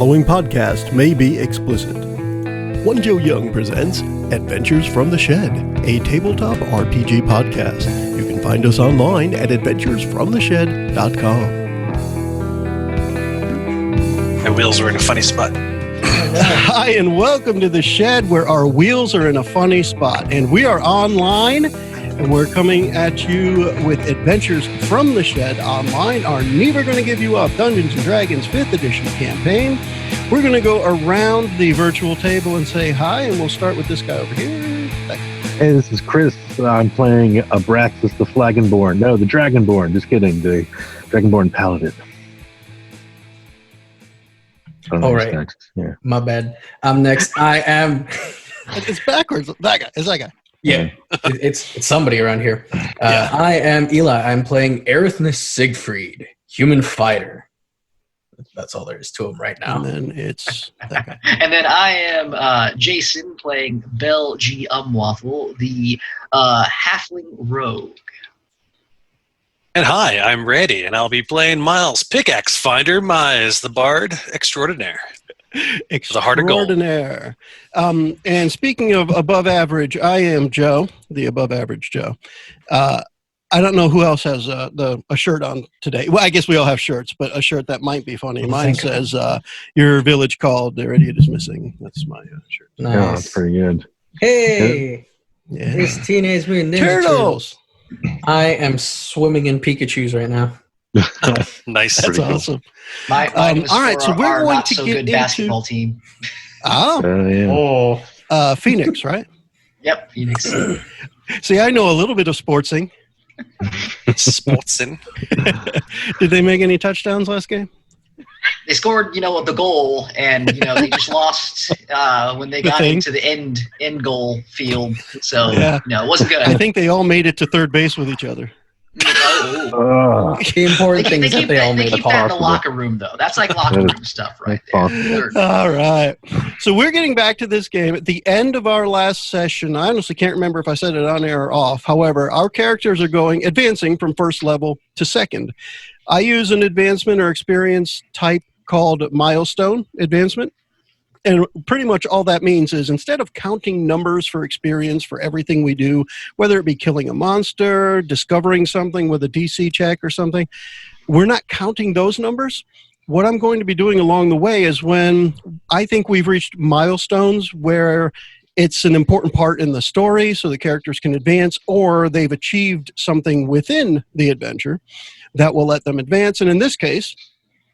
following podcast may be explicit. One Joe Young presents Adventures from the Shed, a tabletop RPG podcast. You can find us online at adventuresfromtheshed.com. My wheels are in a funny spot. Hi, and welcome to the Shed, where our wheels are in a funny spot. And we are online, and we're coming at you with Adventures from the Shed online, our Never Gonna Give You Up Dungeons & Dragons 5th edition campaign. We're going to go around the virtual table and say hi, and we'll start with this guy over here. Hey, this is Chris. I'm playing Abraxas the Flagonborn. No, the Dragonborn. Just kidding. The Dragonborn Paladin. All right. Next. Yeah. My bad. I'm next. I am... It's backwards. That guy. It's that guy. Yeah. It's somebody around here. I am Eli. I'm playing Erithmus Siegfried, human fighter. That's all there is to him right now. And then it's that guy. And then I am Jason playing Bell G. Umwaffle, the halfling rogue. And hi, I'm Randy, and I'll be playing Miles Pickaxe Finder, Mize, the Bard Extraordinaire. The Heart of Gold. Extraordinaire. And speaking of above average, I am Joe, the above average Joe. I don't know who else has a shirt on today. Well, I guess we all have shirts, but a shirt that might be funny. Mine says, your village called, their idiot is missing. That's my shirt. Nice. Yeah, that's pretty good. Hey! Yeah. It's Teenage Mutant Ninja Turtles! I am swimming in Pikachus right now. Nice. That's Pretty cool. awesome. Mine was all right, for so we're our going not to so get good into basketball team. Oh, Yeah. Phoenix, right? Yep, Phoenix. See, I know a little bit of sportsing. Sportsin. Did they make any touchdowns last game? They scored, the goal, and they just lost when they got into the end goal field. So Yeah. it wasn't good. I think they all made it to third base with each other. The important thing is that they all made keep a that in the par. locker room, though. That's like locker room stuff, right there. All right. So we're getting back to this game. At the end of our last session, I honestly can't remember if I said it on air or off. However, our characters are advancing from first level to second. I use an advancement or experience type called milestone advancement. And pretty much all that means is instead of counting numbers for experience for everything we do, whether it be killing a monster, discovering something with a DC check or something, we're not counting those numbers. What I'm going to be doing along the way is when I think we've reached milestones where it's an important part in the story so the characters can advance, or they've achieved something within the adventure that will let them advance. And in this case,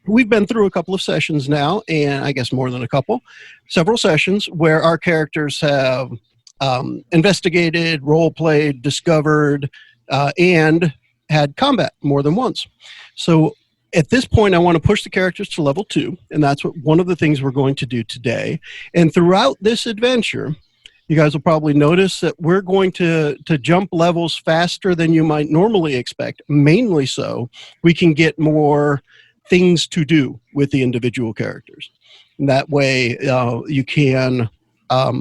we've been through a couple of sessions now, and I guess more than a couple, several sessions where our characters have investigated, role-played, discovered, and had combat more than once. So at this point, I want to push the characters to level 2, and that's one of the things we're going to do today. And throughout this adventure, you guys will probably notice that we're going to jump levels faster than you might normally expect, mainly so we can get more things to do with the individual characters. And that way you can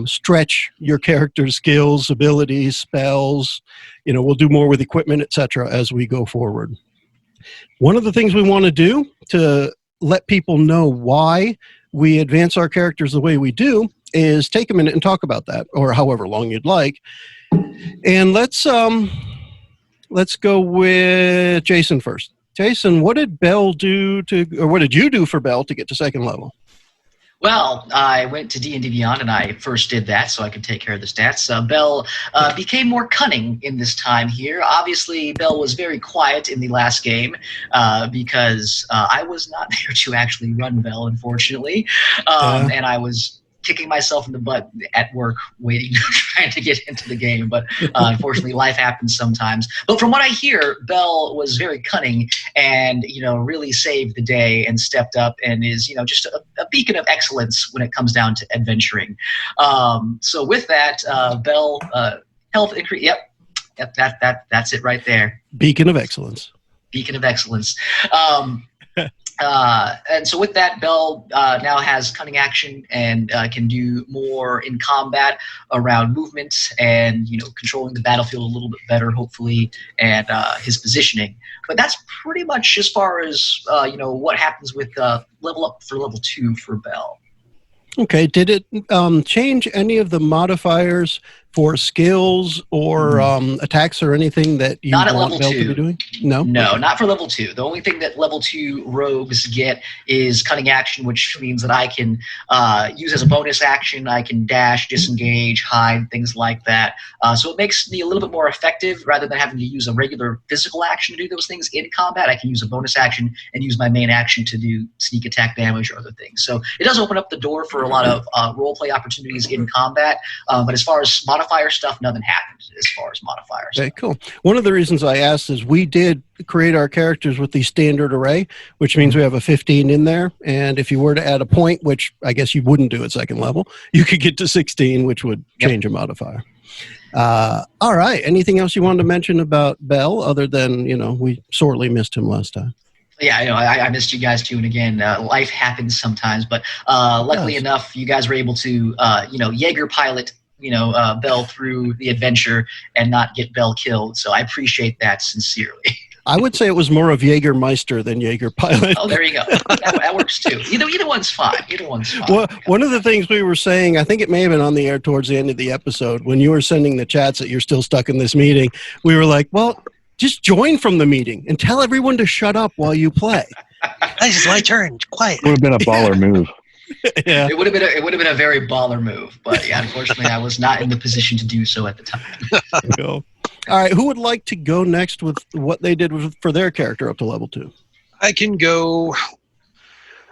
stretch your character's skills, abilities, spells. We'll do more with equipment, etc. as we go forward. One of the things we want to do to let people know why we advance our characters the way we do is take a minute and talk about that, or however long you'd like. And let's go with Jason first. Jason, what did Bell do what did you do for Bell to get to second level? Well, I went to D&D Beyond, and I first did that so I could take care of the stats. Bell became more cunning in this time here. Obviously, Bell was very quiet in the last game because I was not there to actually run Bell, unfortunately. And I was kicking myself in the butt at work, trying to get into the game. But unfortunately, life happens sometimes. But from what I hear, Bell was very cunning and, really saved the day and stepped up and is, just a beacon of excellence when it comes down to adventuring. So with that, Bell, health increase. Yep, that's it right there. Beacon of excellence. Beacon of excellence. And so with that, Bell now has cunning action and can do more in combat around movement and controlling the battlefield a little bit better, hopefully, and his positioning. But that's pretty much as far as what happens with level up for level 2 for Bell. Okay. Did it change any of the modifiers for skills or attacks or anything that you Not at want level Bell 2. to be doing? No? No, not for level 2. The only thing that level 2 rogues get is cunning action, which means that I can use as a bonus action. I can dash, disengage, hide, things like that. So it makes me a little bit more effective rather than having to use a regular physical action to do those things in combat. I can use a bonus action and use my main action to do sneak attack damage or other things. So it does open up the door for a lot of role-play opportunities in combat. But as far as modifier stuff, nothing happened as far as modifiers. Okay, cool. One of the reasons I asked is we did create our characters with the standard array, which means we have a 15 in there. And if you were to add a point, which I guess you wouldn't do at second level, you could get to 16, which would change a modifier. All right. Anything else you wanted to mention about Bell other than, we sorely missed him last time? Yeah, I missed you guys too. And again, life happens sometimes. But luckily enough, you guys were able to, Jaeger pilot Bell through the adventure and not get Bell killed. So I appreciate that sincerely. I would say it was more of Jägermeister than Jaeger pilot. Oh, there you go. That works too. Either one's fine. Either one's fine. Well, one of the things we were saying, I think it may have been on the air towards the end of the episode, when you were sending the chats that you're still stuck in this meeting, we were like, well, just join from the meeting and tell everyone to shut up while you play. This is my turn. Quiet. It would have been a baller move. Yeah. It would have been a very baller move, but yeah, unfortunately, I was not in the position to do so at the time. Cool. All right, who would like to go next with what they did for their character up to level 2? I can go.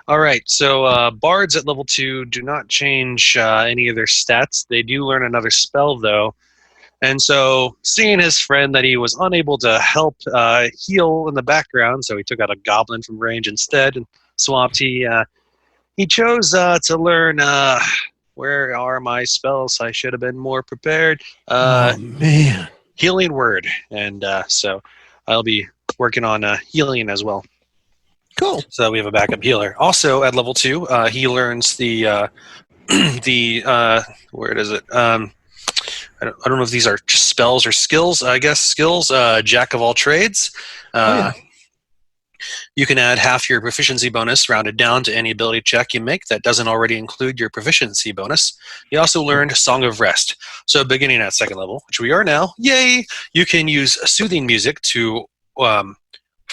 All right, so bards at level 2 do not change any of their stats. They do learn another spell, though. And so, seeing his friend that he was unable to help heal in the background, so he took out a goblin from range instead and swapped. He chose to learn, where are my spells? I should have been more prepared. Oh, man. Healing word. And so I'll be working on healing as well. Cool. So we have a backup healer. Also at level 2, he learns the where is it? I don't know if these are just spells or skills. I guess skills, jack of all trades. You can add half your proficiency bonus rounded down to any ability check you make that doesn't already include your proficiency bonus. You also learned Song of Rest. So beginning at second level, which we are now, yay, you can use soothing music to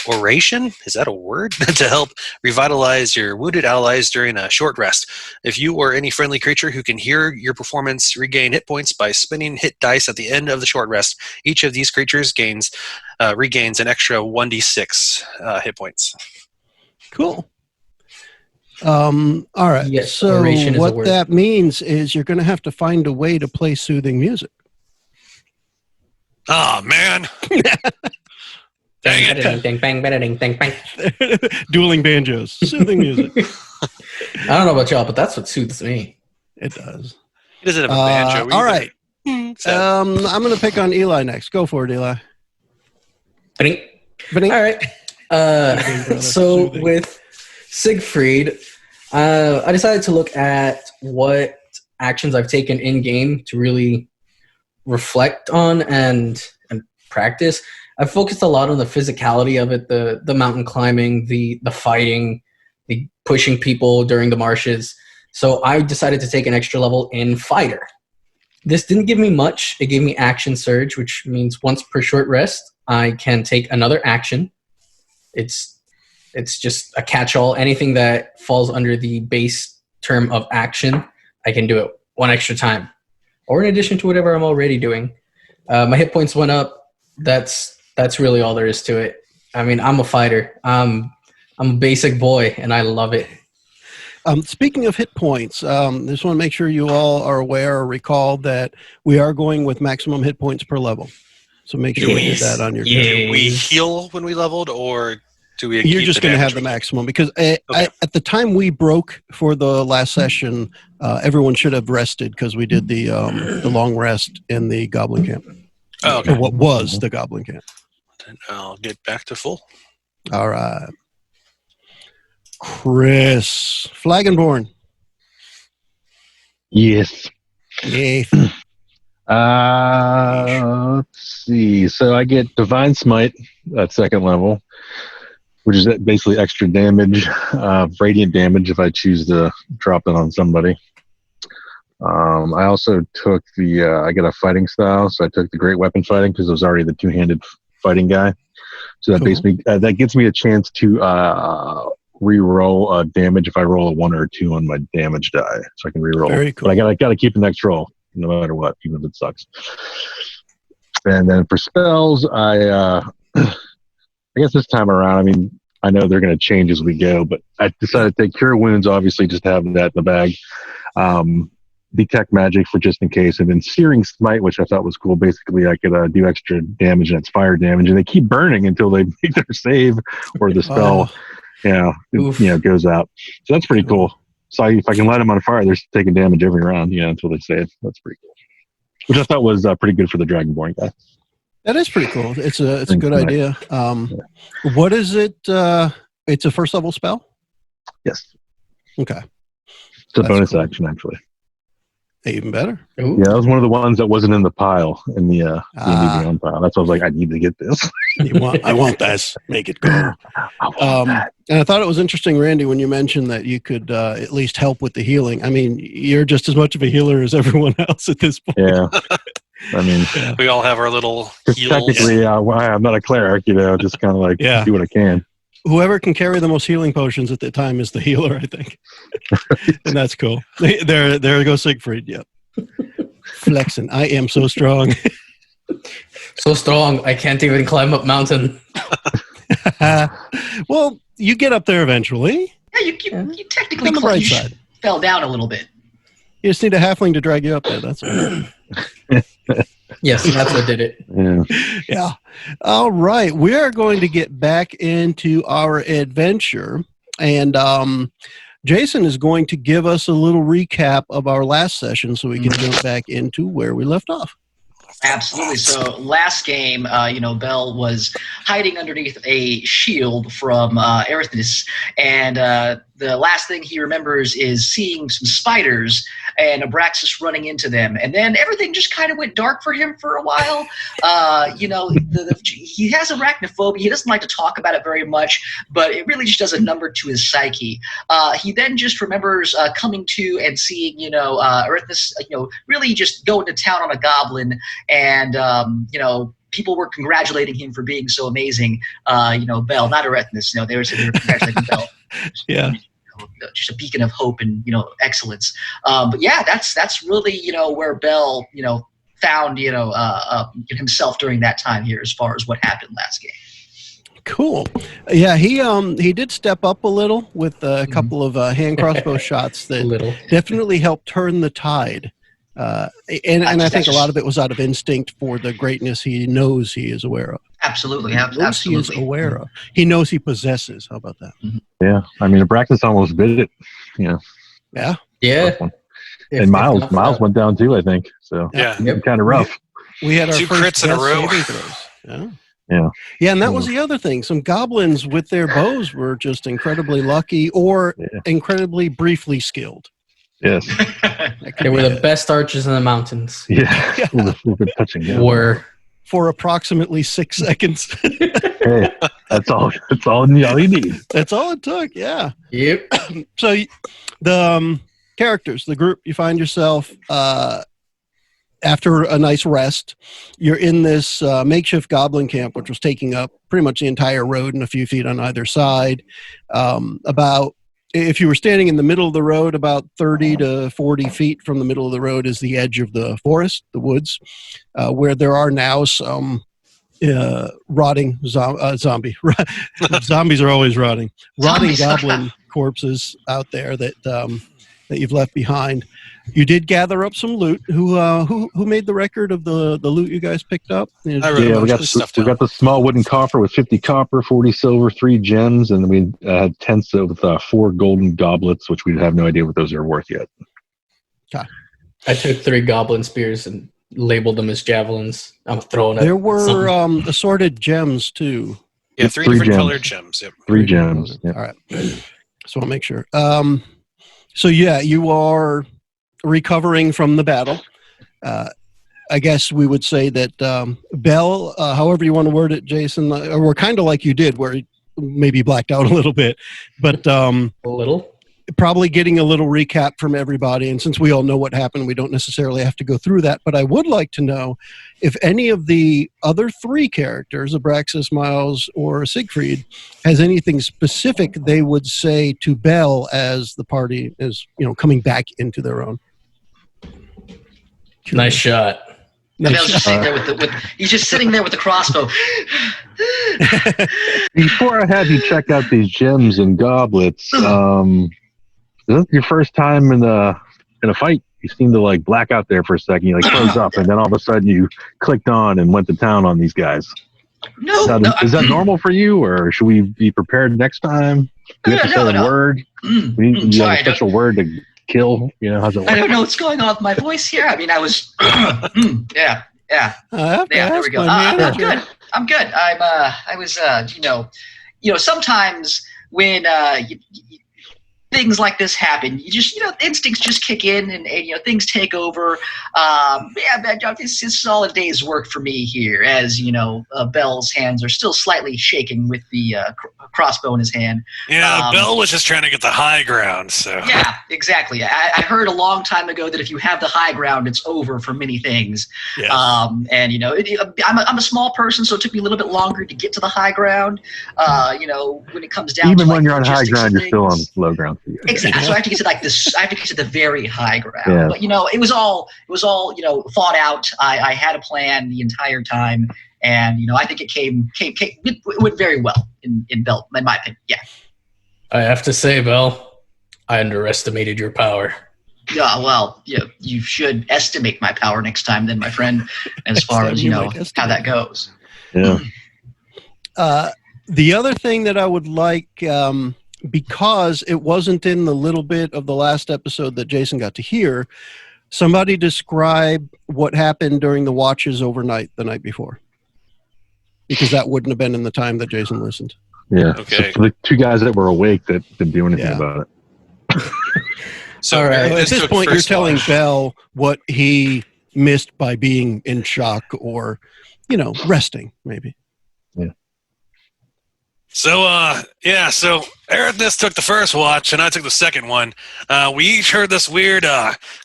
oration, is that a word? To help revitalize your wounded allies during a short rest. If you or any friendly creature who can hear your performance regain hit points by spinning hit dice at the end of the short rest, each of these creatures regains an extra 1d6 hit points. Cool. All right. Yes, so oration is a what word. that means is you're going to have to find a way to play soothing music. Oh, man. Dang it. Ding, bang, bang, bang, bang. Dueling banjos. Soothing music. I don't know about y'all, but that's what soothes me. It does. He doesn't have a banjo. All right. I'm going to pick on Eli next. Go for it, Eli. Bing. Bing. All right. So Soothing. with Siegfried, I decided to look at what actions I've taken in game to really reflect on and practice. I've focused a lot on the physicality of it, the mountain climbing, the fighting, the pushing people during the marshes. So I decided to take an extra level in fighter. This didn't give me much. It gave me action surge, which means once per short rest, I can take another action. It's just a catch-all. Anything that falls under the base term of action, I can do it one extra time, or in addition to whatever I'm already doing. My hit points went up. That's really all there is to it. I mean, I'm a fighter. I'm a basic boy, and I love it. Speaking of hit points, just want to make sure you all are aware or recall that we are going with maximum hit points per level. So make sure we did that on your Do we heal when we leveled, or do we? You're just going to have the maximum because at the time we broke for the last session, everyone should have rested because we did the long rest in the Goblin Camp. Oh, okay. Or what was the Goblin Camp. Then I'll get back to full. All right. Chris. Flagonborn. Yes. Yay. Let's see. So I get Divine Smite at second level, which is basically extra damage, radiant damage if I choose to drop it on somebody. I also took I got a fighting style, so I took the Great Weapon Fighting because I was already the two-handed fighting guy. So that basically that gives me a chance to re-roll damage if I roll a 1 or a 2 on my damage die, so I can re-roll. Very cool. But I gotta keep the next roll no matter what, even if it sucks. And then for spells, I guess this time around, I mean, I know they're going to change as we go, but I decided to take Cure Wounds, obviously, just to have that in the bag. Detect Magic for just in case, and then Searing Smite, which I thought was cool. Basically, I could do extra damage, and it's fire damage, and they keep burning until they make their save or the spell, goes out. So that's pretty cool. So if I can light them on fire, they're taking damage every round, until they save. That's pretty cool. Which I thought was pretty good for the Dragonborn guy. That is pretty cool. It's a good idea. What is it? It's a first level spell? Yes. Okay. It's a bonus action, actually. Even better. Ooh. Yeah, that was one of the ones that wasn't in the pile, in the D&D Beyond pile. That's why I was like, I need to get this. I want this. Make it go. And I thought it was interesting, Randy, when you mentioned that you could at least help with the healing. I mean, you're just as much of a healer as everyone else at this point. Yeah. I mean, we all have our little heals. Technically, I'm not a cleric, just kind of like do what I can. Whoever can carry the most healing potions at the time is the healer, I think. And that's cool. There goes Siegfried. Yep. Flexing. I am so strong. So strong, I can't even climb up mountain. Well, you get up there eventually. Yeah, you technically on the bright side. Fell down a little bit. You just need a halfling to drag you up there. That's all. Yes, that's what did it. Yeah. All right. We are going to get back into our adventure. And Jason is going to give us a little recap of our last session so we can jump back into where we left off. Absolutely. So last game, Bell was hiding underneath a shield from Erithnis, and the last thing he remembers is seeing some spiders and Abraxas running into them, and then everything just kind of went dark for him for a while. He has arachnophobia. He doesn't like to talk about it very much, but it really just does a number to his psyche. He then just remembers coming to and seeing, Erithnis, really just going to town on a goblin, and people were congratulating him for being so amazing. Bell, not Erithnis. They were congratulating Bell. Yeah. Just a beacon of hope and excellence. But yeah, that's really where Bell found himself during that time here, as far as what happened last game. Cool. Yeah, he did step up a little with a couple of hand crossbow shots that definitely helped turn the tide. And I think a lot of it was out of instinct for the greatness he knows he is aware of. Absolutely. He is aware of. He knows he possesses. How about that? Yeah. I mean, Abraxas almost bit it. Yeah. Yeah. And Miles went down too, I think. So kind of rough. We had our 2 first crits in a row. Yeah, and that was the other thing. Some goblins with their bows were just incredibly lucky or incredibly briefly skilled. Yes. They were the best archers in the mountains. Yeah. We've been touching them. For approximately 6 seconds. Hey, that's all you need. That's all it took, yeah. Yep. So the characters, the group, you find yourself after a nice rest. You're in this makeshift goblin camp, which was taking up pretty much the entire road and a few feet on either side. If you were standing in the middle of the road, about 30 to 40 feet from the middle of the road is the edge of the forest, the woods, where there are now some rotting zombie. Zombies are always rotting. Rotting goblin corpses out there that you've left behind. You did gather up some loot. Who made the record of the loot you guys picked up? We got the small wooden coffer with 50 copper, 40 silver, 3 gems, and we had tents with 4 golden goblets, which we have no idea what those are worth yet. Okay. I took 3 goblin spears and labeled them as javelins. I'm throwing it. There were assorted gems too. Yeah, 3 different colored gems. Yep. 3 gems. Yep. All right. So I'll make sure. So yeah, you are recovering from the battle. I guess we would say that Bell, however you want to word it, Jason, or kind of like you did, where maybe blacked out a little bit, but A little. probably getting a little recap from everybody. And since we all know what happened, we don't necessarily have to go through that. But I would like to know if any of the other three characters, Abraxas, Miles, or Siegfried, has anything specific they would say to Bell as the party is, coming back into their own. Nice shot. Bell's just sitting there he's just sitting there with the crossbow. Before I have you check out these gems and goblets, is this your first time in a fight? You seem to like black out there for a second. You like froze up, and then all of a sudden you clicked on and went to town on these guys. Is that normal for you, or should we be prepared next time? Do you have to say a word? We need to have a special word to kill. How's it work? I don't know what's going on with my voice here. I mean, I was, yeah. There we go. I'm good. I was, sometimes when things like this happen, you just, instincts just kick in and things take over. This is all a day's work for me here, as Bell's hands are still slightly shaken with the crossbow in his hand. Yeah, Bell was just trying to get the high ground. So yeah, exactly. I heard a long time ago that if you have the high ground, it's over for many things. Yes. I'm a small person, so it took me a little bit longer to get to the high ground. When it comes down, even to, when you're on high ground, you're still on low ground. Exactly. So I have to get to this. I have to get to the very high ground. Yeah. But it was all thought out. I had a plan the entire time, and I think it went very well in Bell, in my opinion. Yeah. I have to say, Bell, I underestimated your power. Yeah. Well, you should estimate my power next time, then, my friend. As far as how that goes. Yeah. The other thing that I would like. Because it wasn't in the little bit of the last episode that Jason got to hear, somebody describe what happened during the watches overnight the night before. Because that wouldn't have been in the time that Jason listened. Yeah. Okay. So for the two guys that were awake that didn't do anything about it. So all right. At this this took point, you're first telling watch. Bell what he missed by being in shock or, resting, maybe. So, so Erithnis took the first watch, and I took the second one. We each heard this weird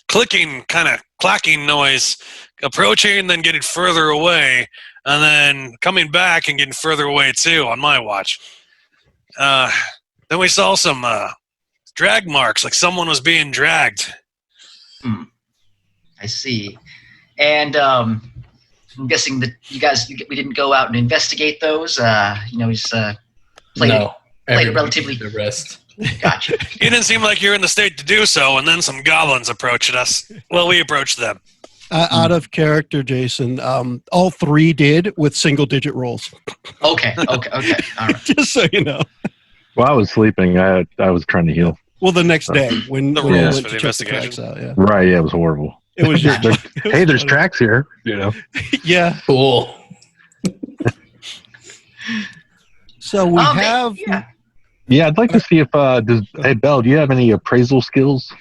clicking, kind of clacking noise approaching, then getting further away, and then coming back and getting further away, too, on my watch. Then we saw some drag marks, like someone was being dragged. I see. And I'm guessing that we didn't go out and investigate those. Just played it relatively. The rest. Gotcha. You didn't seem like you were in the state to do so, and then some goblins approached us. Well, we approached them. Out of character, Jason, all three did with single-digit rolls. Okay. All right. Just so you know. Well, I was sleeping. I was trying to heal. Well, the next day when The we rules went for to the check the investigation. tracks out, yeah. Right. Yeah, it was horrible. It was just Hey, there's tracks here. yeah. Cool. So we have. Yeah, I'd like to see if hey Bell, do you have any appraisal skills?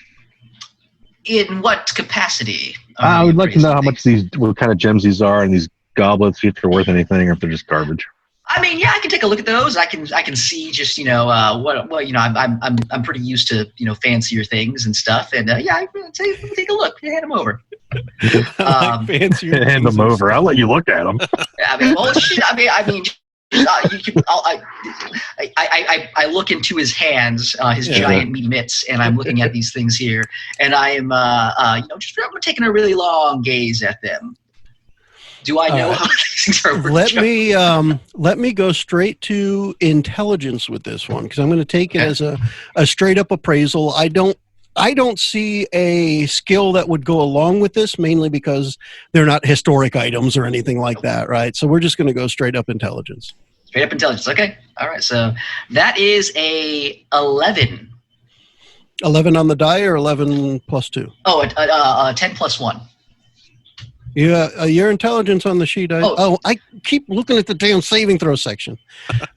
In what capacity? I would like to know how much what kind of gems these are, and these goblets, if they're worth anything, or if they're just garbage. I mean, yeah, I can take a look at those. I can see just I'm pretty used to fancier things and stuff, and I can take a look. Hand them over. Fancier Hand them over. I'll let you look at them. I mean, well, shit. I mean. I look into his hands, his giant meaty mitts, and I'm looking at these things here, and I am, I'm taking a really long gaze at them. Do I know how these things are worth? Let me go straight to intelligence with this one, because I'm going to take it as a straight up appraisal. I don't see a skill that would go along with this, mainly because they're not historic items or anything like that, right? So we're just going to go straight up intelligence. Straight up intelligence. Okay. All right. So that is a 11. 11 on the die or 11 plus 2? Oh, 10 plus 1. Yeah, your intelligence on the sheet. I keep looking at the damn saving throw section.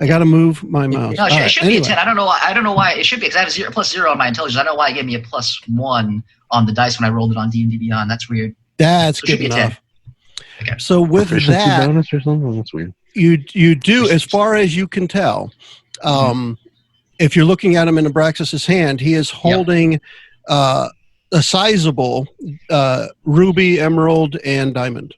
I got to move my mouse. No, it should be a 10. I don't know why it should be, because I have +0 on my intelligence. I don't know why it gave me a +1 on the dice when I rolled it on D&D Beyond. That's weird. That's good enough. Okay. So with Proficiency that, bonus or something? That's weird. you do, as far as you can tell, if you're looking at him in Abraxas's hand, he is holding a sizable ruby, emerald, and diamond.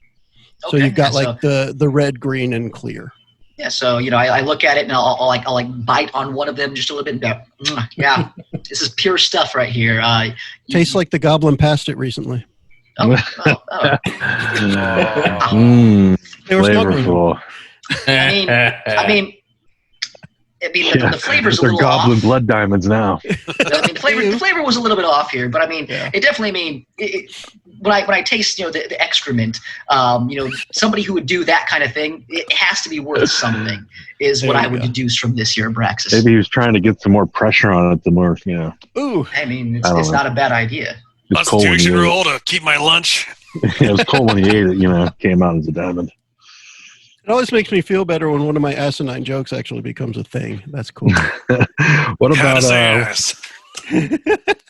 So you've got the red, green, and clear. Yeah, so I look at it and I'll bite on one of them just a little bit and go, yeah, this is pure stuff right here. Tastes like the goblin passed it recently. Oh. They were flavorful. I mean, the flavor's a little goblin off. blood diamonds now. The flavor was a little bit off here, but it definitely. When I taste the excrement, somebody who would do that kind of thing, it has to be worth something. Is what I would deduce from this year, Abraxas. Maybe he was trying to get some more pressure on it. The more Ooh, I mean, it's not a bad idea. Constitution roll to keep my lunch. It was cold when he ate it. Came out as a diamond. It always makes me feel better when one of my asinine jokes actually becomes a thing. That's cool. What about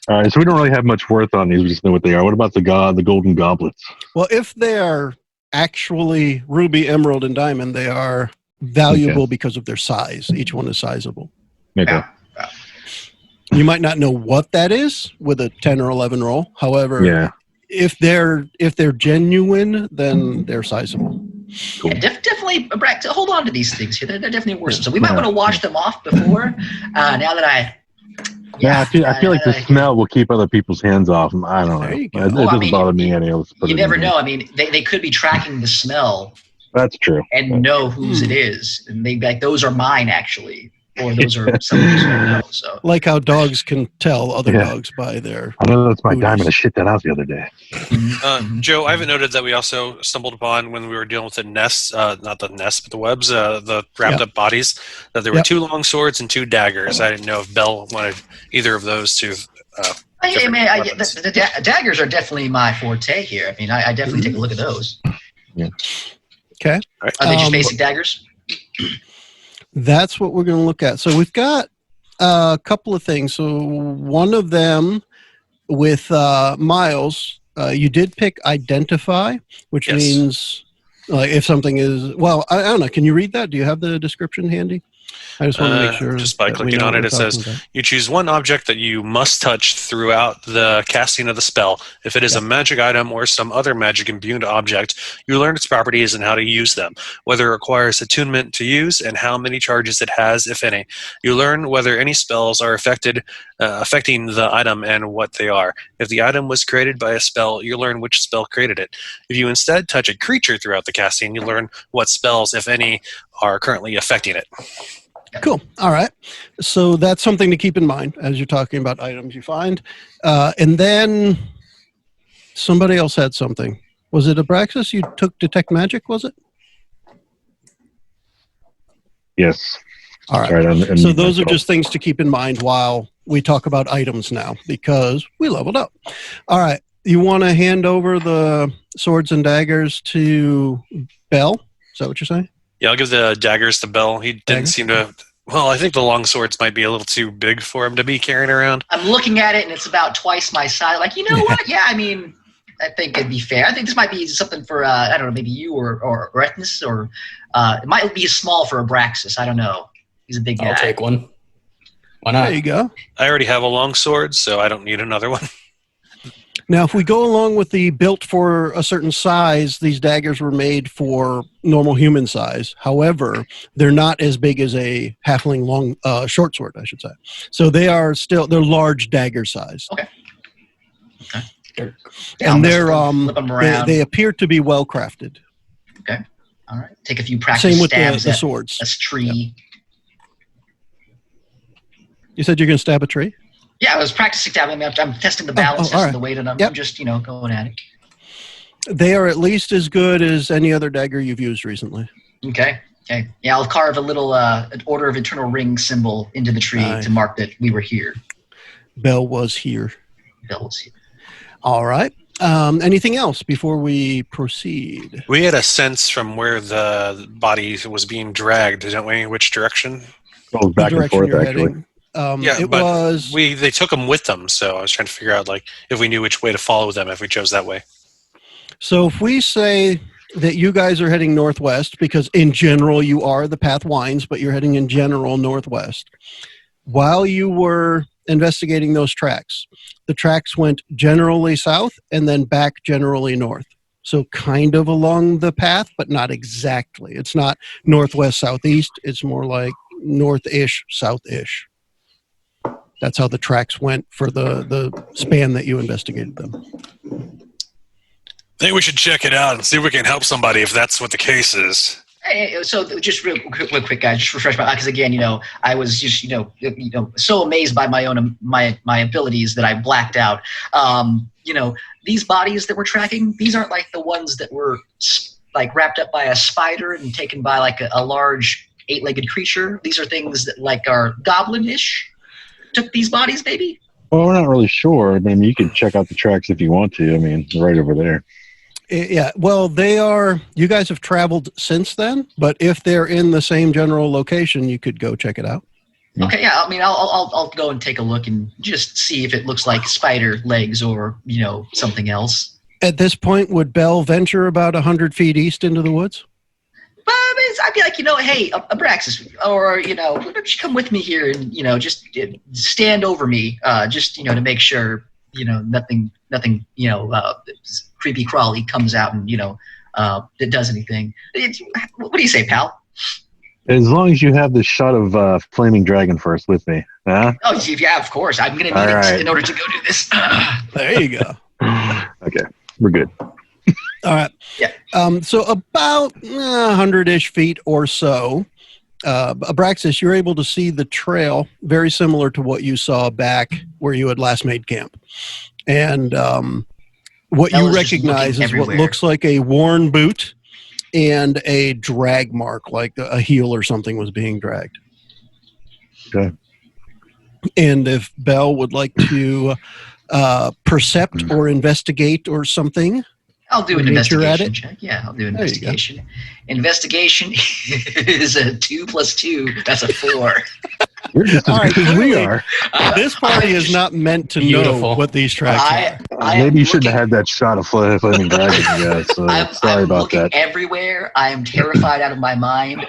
all right, so we don't really have much worth on these. We just know what they are. What about the golden goblets? Well, if they are actually ruby, emerald, and diamond, they are valuable because of their size. Each one is sizable. Okay. You might not know what that is with a 10 or 11 roll. However, if they're genuine, then they're sizable. Cool. Yeah, definitely, hold on to these things here. They're definitely worth something. We might want to wash them off before. Now that I feel like the smell will keep other people's hands off them. I don't know. It doesn't bother me any. You never know. I mean, they could be tracking the smell. That's true. And know whose it is, and they'd be like, "Those are mine, actually." Or those are somebody's I know. So like how dogs can tell other dogs by their. I know that's my diamond. I shit that out the other day. Joe, I haven't noted that we also stumbled upon when we were dealing with the nests, not the nests, but the webs, the wrapped up bodies, that there were 2 long swords and 2 daggers. I didn't know if Bell wanted either of those to. The daggers are definitely my forte here. I mean, I definitely take a look at those. Yeah. Okay. Right. Are they just basic daggers? That's what we're going to look at. So we've got a couple of things. So one of them with Miles, you did pick identify, which means if something is, well, I don't know. Can you read that? Do you have the description handy? I just want to make sure. Just by clicking on it, it says, you choose one object that you must touch throughout the casting of the spell. If it is a magic item or some other magic imbued object, you learn its properties and how to use them, whether it requires attunement to use and how many charges it has, if any. You learn whether any spells are affecting the item and what they are. If the item was created by a spell, you learn which spell created it. If you instead touch a creature throughout the casting, you learn what spells, if any, are currently affecting it. Cool. All right. So that's something to keep in mind as you're talking about items you find. And then somebody else had something. Was it Abraxas? You took Detect Magic, was it? Yes. All right. So those are just things to keep in mind while we talk about items now, because we leveled up. All right. You want to hand over the swords and daggers to Bell? Is that what you're saying? Yeah, I'll give the daggers to Bell. He didn't seem to. Well, I think the long swords might be a little too big for him to be carrying around. I'm looking at it, and it's about twice my size. Like, you know what? Yeah, I mean, I think it'd be fair. I think this might be something for, I don't know, maybe you or Ethnis, or it might be small for Abraxas. I don't know. He's a big guy. I'll take one. Why not? There you go. I already have a long sword, so I don't need another one. Now, if we go along with the built for a certain size, these daggers were made for normal human size. However, they're not as big as a halfling long short sword, I should say. So they're large dagger size. Okay. And they appear to be well crafted. Okay. All right. Take a few practice Same with stabs the swords. That's tree. Yep. You said you're going to stab a tree? Yeah, I was practicing stabbing. I'm testing the balance, testing the weight, and I'm just, going at it. They are at least as good as any other dagger you've used recently. Okay. Yeah, I'll carve a little an Order of Eternal Ring symbol into the tree to mark that we were here. Bell was here. Bell was here. All right. Anything else before we proceed? We had a sense from where the body was being dragged, didn't we? Which direction? Goes back and forth, actually. They took them with them, so I was trying to figure out if we knew which way to follow them if we chose that way. So if we say that you guys are heading northwest, because in general you are, the path winds, but you're heading in general northwest. While you were investigating those tracks, the tracks went generally south and then back generally north. So kind of along the path, but not exactly. It's not northwest, southeast. It's more like north-ish, south-ish. That's how the tracks went for the span that you investigated them. I think we should check it out and see if we can help somebody if that's what the case is. Hey, so just real quick, guys, just refresh my, because again, I was just, so amazed by my own my abilities that I blacked out. These bodies that we're tracking, these aren't like the ones that were like wrapped up by a spider and taken by like a large 8-legged creature. These are things that are goblin-ish. Took these bodies, maybe. Well, we're not really sure. I mean, you can check out the tracks if you want to. I mean, they're right over there. Yeah, well, they are. You guys have traveled since then, but if they're in the same general location, you could go check it out. Okay, yeah. I mean, I'll go and take a look and just see if it looks like spider legs or something else. At this point, would Bell venture about 100 feet east into the woods? I'd be like, hey, Abraxas, or why don't you come with me here and just stand over me, just to make sure nothing creepy crawly comes out and that does anything. What do you say, pal? As long as you have the shot of flaming dragon first with me, huh? Oh yeah, of course. I'm gonna need it in order to go do this. There you go. Okay, we're good. All right. Yeah. So about 100-ish feet or so, Abraxas, you're able to see the trail very similar to what you saw back where you had last made camp. And what you recognize is what looks like a worn boot and a drag mark, like a heel or something was being dragged. Okay. And if Bell would like to percept or investigate or something, I'll do an investigation check. Yeah, I'll do an investigation. Investigation is a 2 + 2. That's a 4. We're just as good as we are. This party is not meant to know what these tracks are. Maybe you shouldn't have had that shot of flaming dragon. Yeah, so sorry about that. I'm looking everywhere. I am terrified out of my mind.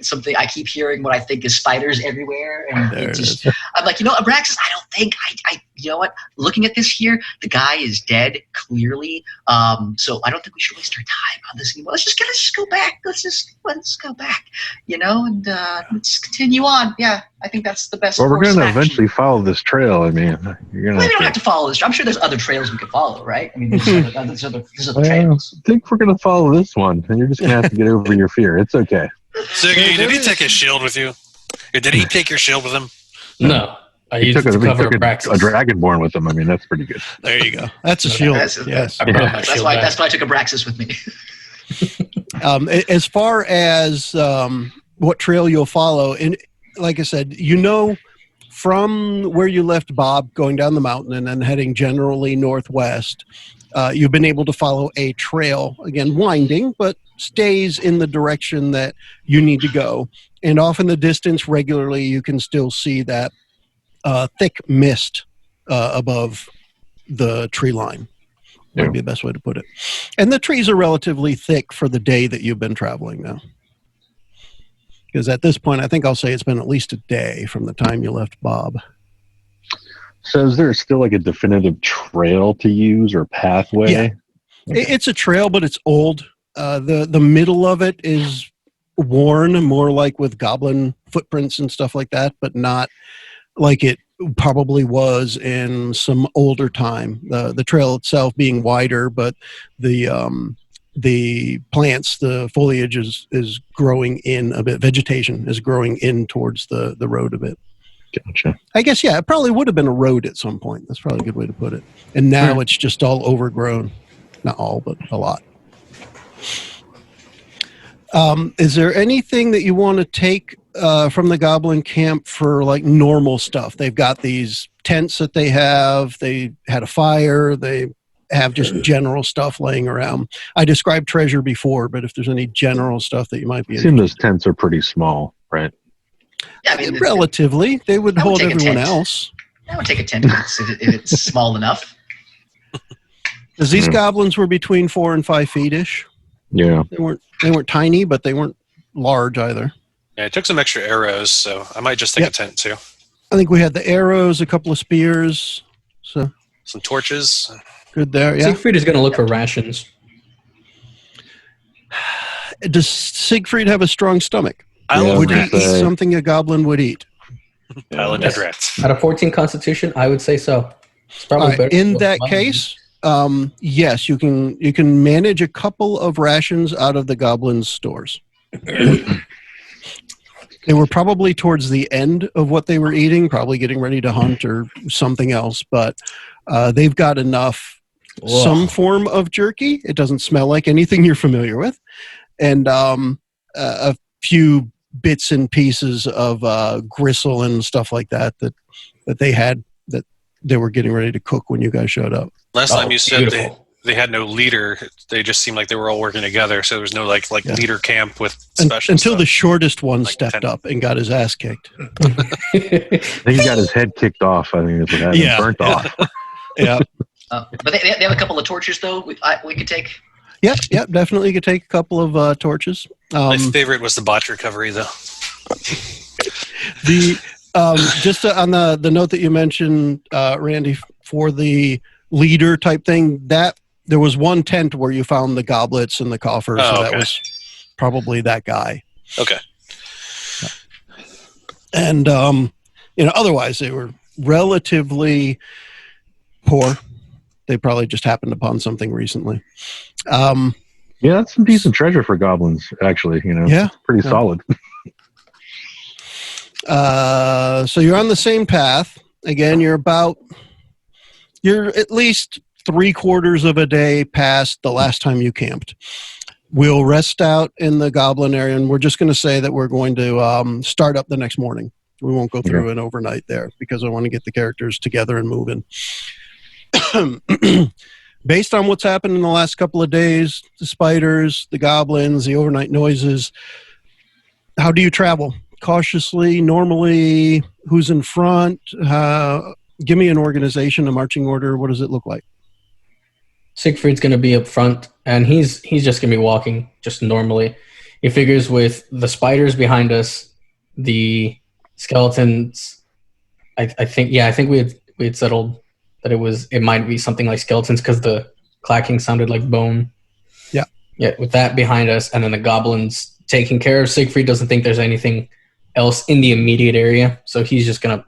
Something I keep hearing what I think is spiders everywhere, and I'm like, Abraxas, I don't think I. You know what? Looking at this here, the guy is dead clearly. So I don't think we should waste our time on this anymore. Let's just go back. Let's go back. And let's continue on. Yeah, I think that's the best. Well, we're going to eventually follow this trail. I mean, you're going to. We don't have to follow this. I'm sure there's other trails we could follow, right? I mean, there's other trails. I think we're going to follow this one, and you're just going to have to get over your fear. It's okay. Siggy, did he take his shield with you? Or did he take your shield with him? No. He took a dragonborn with him. I mean, that's pretty good. There you go. That's a shield. Yes. That's why I took Abraxas with me. As far as what trail you'll follow, and like I said, from where you left Bob going down the mountain and then heading generally northwest, you've been able to follow a trail, again, winding, but stays in the direction that you need to go. And off in the distance, regularly, you can still see that thick mist above the tree line would be the best way to put it. And the trees are relatively thick for the day that you've been traveling now. Because at this point, I think I'll say it's been at least a day from the time you left Bob. So is there still like a definitive trail to use or pathway? Yeah. Okay. It's a trail, but it's old. The middle of it is worn, more like with goblin footprints and stuff like that, but not like it probably was in some older time. The trail itself being wider, but the plants, the foliage is growing in a bit. Vegetation is growing in towards the road a bit. Gotcha. I guess, yeah, it probably would have been a road at some point. That's probably a good way to put it. And now it's just all overgrown. Not all, but a lot. Is there anything that you want to take from the Goblin camp for like normal stuff? They've got these tents that they have. They had a fire. They have just general stuff laying around. I described treasure before, but if there's any general stuff that you might be I assume interested those tents are pretty small, right? Yeah, I mean, relatively, they would I would hold take a everyone tent. else. I would take a tent if it's small enough. Because these goblins were between 4 and 5 feet ish. Yeah. They weren't tiny, but they weren't large either. Yeah, I took some extra arrows, so I might just take a tent too. I think we had the arrows, a couple of spears, so some torches. Good there. Yeah. Siegfried is going to look for rations. Does Siegfried have a strong stomach? Would he eat something a goblin would eat? Pile of dead rats. Out of 14 Constitution, I would say so. It's probably better. In that case, yes, you can manage a couple of rations out of the goblin's stores. They were probably towards the end of what they were eating, probably getting ready to hunt or something else, but they've got enough, some form of jerky. It doesn't smell like anything you're familiar with. And a few bits and pieces of gristle and stuff like that they had that they were getting ready to cook when you guys showed up. Last time you said they had no leader. They just seemed like they were all working together. So there was no like leader camp with special until stuff. The shortest one stepped up and got his ass kicked. I think he got his head kicked off. I think that's what happened. Burnt off. Yeah. But they have a couple of torches, though, we could take. Yep, definitely could take a couple of torches. My favorite was the botch recovery, though. Just on the note that you mentioned, Randy, for the leader type thing, that there was one tent where you found the goblets and the coffers, so that was probably that guy. Okay. And otherwise they were relatively poor. They probably just happened upon something recently. Yeah, that's some decent treasure for goblins, actually. Pretty solid. So you're on the same path. Again, you're at least 3/4 of a day past the last time you camped. We'll rest out in the goblin area, and we're just going to say that we're going to start up the next morning. We won't go through an overnight there because I want to get the characters together and moving. Based on what's happened in the last couple of days, the spiders, the goblins, the overnight noises, how do you travel? Cautiously, normally, who's in front? Give me an organization, a marching order. What does it look like? Siegfried's going to be up front, and he's just going to be walking just normally. He figures with the spiders behind us, the skeletons. I think we had settled that it might be something like skeletons because the clacking sounded like bone. Yeah. With that behind us, and then the goblins taking care of. Siegfried doesn't think there's anything else in the immediate area, so he's just going to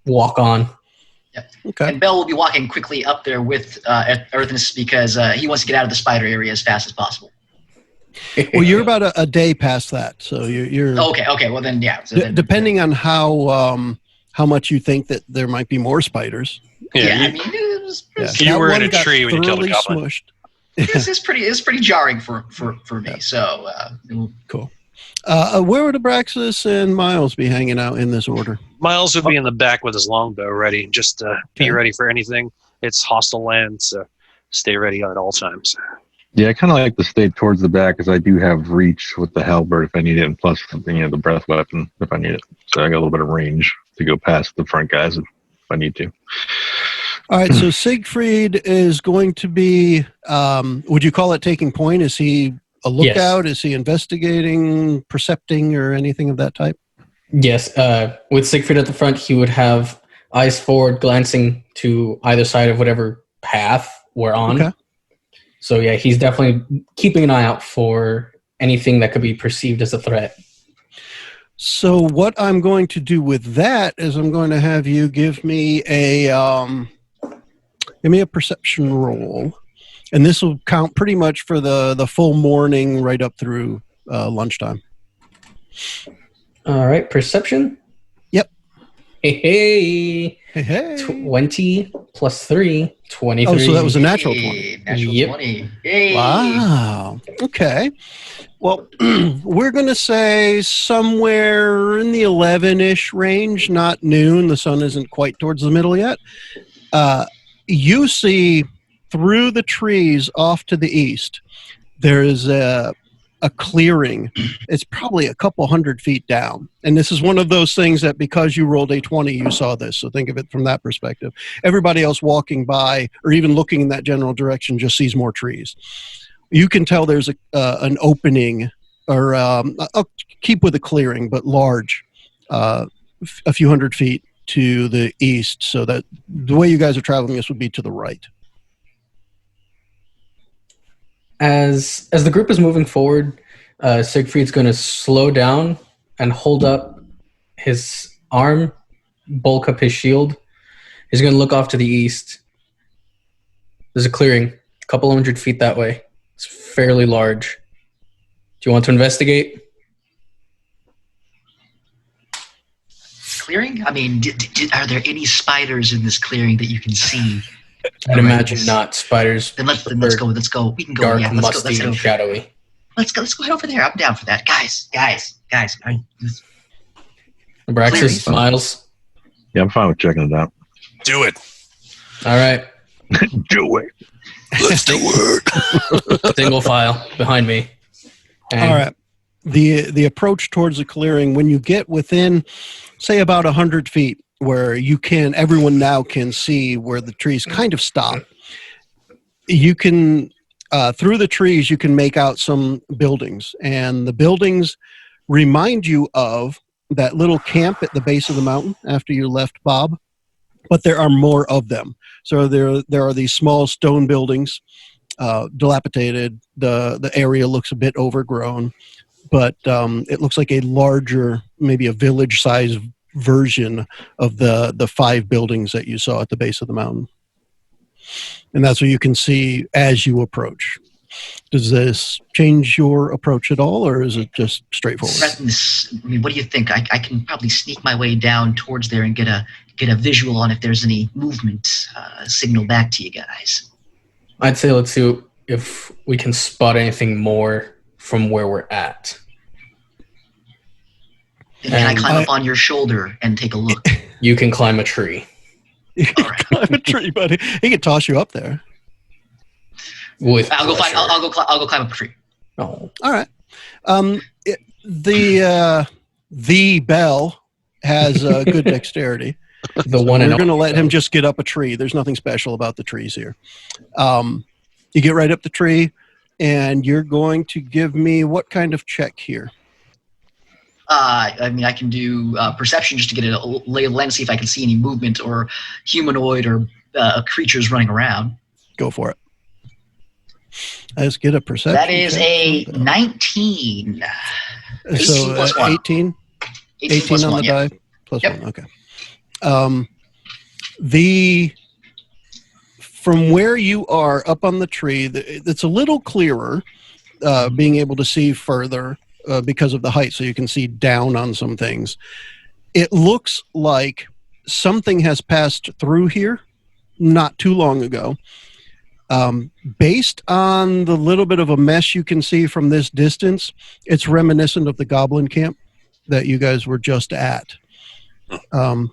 walk on. Yep. Okay. And Bell will be walking quickly up there with Earthness because he wants to get out of the spider area as fast as possible. Well, you're about a day past that, so you're okay. Well, then, yeah. So depending on how much you think that there might be more spiders. Yeah, I mean, it was you were in a tree when you killed a goblin. Smushed. It's pretty jarring for me. So cool. Where would Abraxas and Miles be hanging out in this order? Miles would be in the back with his longbow ready, just be ready for anything. It's hostile land, so stay ready at all times. Yeah, I kind of like to stay towards the back because I do have reach with the halberd if I need it, and plus the breath weapon if I need it. So I got a little bit of range to go past the front guys if I need to. All right, so Siegfried is going to be, would you call it taking point? Is he a lookout? Yes. Is he investigating, percepting, or anything of that type? Yes. With Siegfried at the front, he would have eyes forward, glancing to either side of whatever path we're on. Okay. So, yeah, he's definitely keeping an eye out for anything that could be perceived as a threat. So what I'm going to do with that is I'm going to have you give me a perception roll. And this will count pretty much for the full morning right up through lunchtime. All right, perception? Yep. Hey. 20 plus 3, 23. Oh, so that was a natural 20. Natural 20. Yay. Wow. Okay. Well, we're going to say somewhere in the 11-ish range, not noon. The sun isn't quite towards the middle yet. You see through the trees off to the east, there is a clearing. It's probably a couple 100 feet down. And this is one of those things that because you rolled a 20, you saw this. So think of it from that perspective. Everybody else walking by or even looking in that general direction just sees more trees. You can tell there's an opening, or I'll keep with a clearing, but large, a few 100 feet to the east. So that the way you guys are traveling, this would be to the right. As the group is moving forward, Siegfried's going to slow down and hold up his arm, bulk up his shield. He's going to look off to the east. There's a clearing, a couple 100 feet that way. It's fairly large. Do you want to investigate? Clearing? I mean, are there any spiders in this clearing that you can see? I'd imagine not. Spiders. Then let's go. Let's go. We can go. Dark, Yeah, let's go. musty, and shadowy. Let's go head over there. I'm down for that. Guys. Abraxas smiles. Yeah, I'm fine with checking it out. Do it. All right. Do it. Let's do it. Single file behind me. And All right. The approach towards the clearing, when you get within, say, about 100 feet, where everyone now can see where the trees kind of stop, you can, through the trees, you can make out some buildings. And the buildings remind you of that little camp at the base of the mountain after you left Bob, but there are more of them. So there are these small stone buildings, dilapidated. The area looks a bit overgrown, but it looks like a larger, maybe a village-sized version of the 5 buildings that you saw at the base of the mountain. And that's what you can see as you approach. Does this change your approach at all, or is it just straightforward? I mean, what do you think? I can probably sneak my way down towards there and get a visual on if there's any movement, signal back to you guys. I'd say let's see if we can spot anything more from where we're at. And can I climb up on your shoulder and take a look? You can climb a tree. You can climb a tree, buddy. He can toss you up there. I'll go climb up a tree. Oh. All right. The Bell has good dexterity. The one We're going to let him just get up a tree. There's nothing special about the trees here. You get right up the tree, and you're going to give me what kind of check here? I mean, I can do perception just to get a lay of the land, see if I can see any movement or humanoid or creatures running around. Go for it. Let's get a perception. That is a 19. 18 so, plus 1. 18? 18 plus on 1, the yeah. die? Plus Yep. 1, okay. From where you are up on the tree, it's a little clearer, being able to see further because of the height, so you can see down on some things. It looks like something has passed through here not too long ago. Based on the little bit of a mess you can see from this distance, it's reminiscent of the goblin camp that you guys were just at.